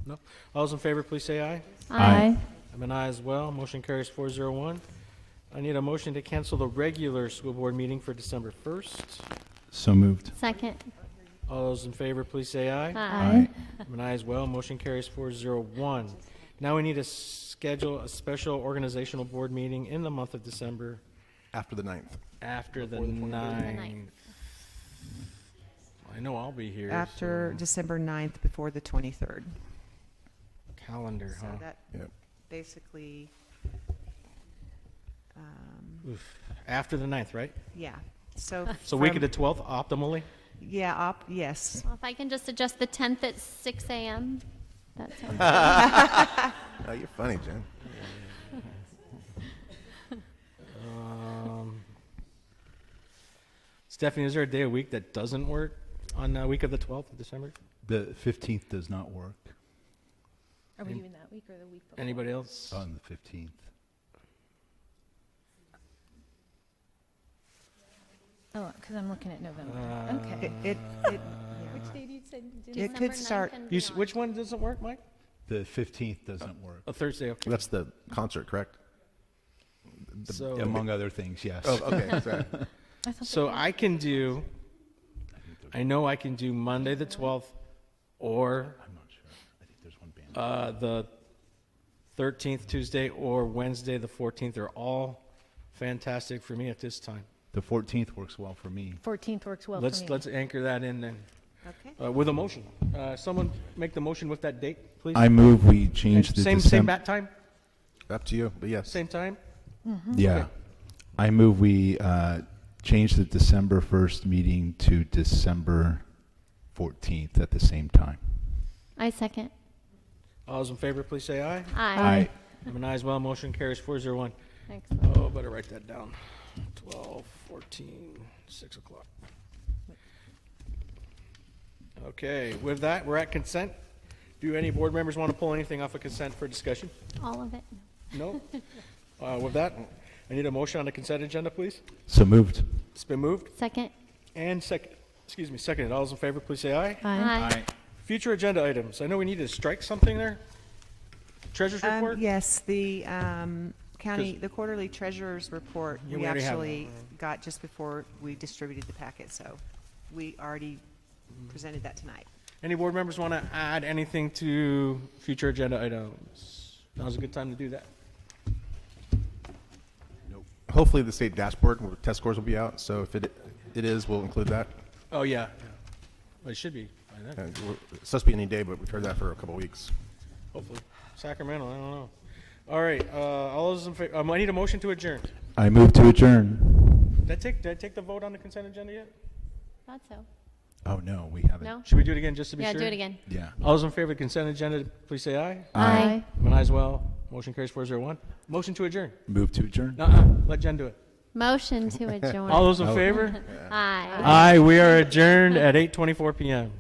No? All those in favor, please say aye. Aye. I'm an aye as well. Motion carries 4-0-1. I need a motion to cancel the regular school board meeting for December 1st. So moved. Second. All those in favor, please say aye. Aye. I'm an aye as well. Motion carries 4-0-1. Now we need to schedule a special organizational board meeting in the month of December After the 9th. after the Before the 23rd. 9th. I know I'll be here. After so- December 9th, before the 23rd. Calendar, So huh? that Yep. basically, Oof. After the 9th, right? yeah. So So week of from- the 12th, optimally? Yeah, yes. Well, if I can just adjust the 10th at 6 a.m., that sounds Oh, you're funny, Jen. Stephanie, is there a day a week that doesn't work on the week of the 12th of December? The 15th does not work Are we doing that week or the week before? Anybody else? on the 15th. Oh, because I'm looking at November. Okay. Which day did you say? It could start- Which one doesn't work, Mike? The 15th doesn't work. A Thursday, okay. That's the concert, correct? So, Among other things, yes. Oh, okay. Sorry. I thought so I can do, I know I can do Monday the 12th or I'm not sure. I think there's one band. the 13th Tuesday or Wednesday the 14th are all fantastic for me at this time. The 14th works well for me. 14th works well Let's for me. let's anchor that in then Okay. with a motion. Someone make the motion with that date, please. I move we change the same December. bat time, Up to you, but yes. same time. Yeah. Okay. I move we change the December 1st meeting to December 14th at the same time. I second. All those in favor, please say aye. Aye. I'm an aye as well. Motion carries 4-0-1. Excellent. Oh, better write that down. 12, 14, 6 o'clock. Okay, with that, we're at consent. Do any board members want to pull anything off of consent for discussion? All of it. No? With that, I need a motion on the consent agenda, please. So moved. It's been moved Second. and seconded. All those in favor, please say aye. Aye. Future agenda items. I know we need to strike something there. Treasurer's report? Yes, the county, the quarterly treasurer's report, Yeah, we we already have actually got just before we distributed the packet, so we already presented that tonight. Any board members want to add anything to future agenda items? Now's a good time to do that. Hopefully the state dashboard, where test scores will be out, so if it is, we'll include that. Oh, yeah. Well, it should be by then, It's supposed to be any day, but we've heard that for a couple of weeks. hopefully. Sacramento, I don't know. All right, all those in favor, I need a motion to adjourn. I move to adjourn. Did I take the vote on the consent agenda yet? Thought so. Oh, no, we haven't. No? Should we do it again just to be Yeah, sure? do it again. Yeah. All those in favor of the consent agenda, please say aye. Aye. I'm an aye as well. Motion carries 4-0-1. Motion to adjourn. Move to adjourn. Let Jen do it. Motion to adjourn. All those in favor? Aye. Aye, we are adjourned at 8:24 p.m.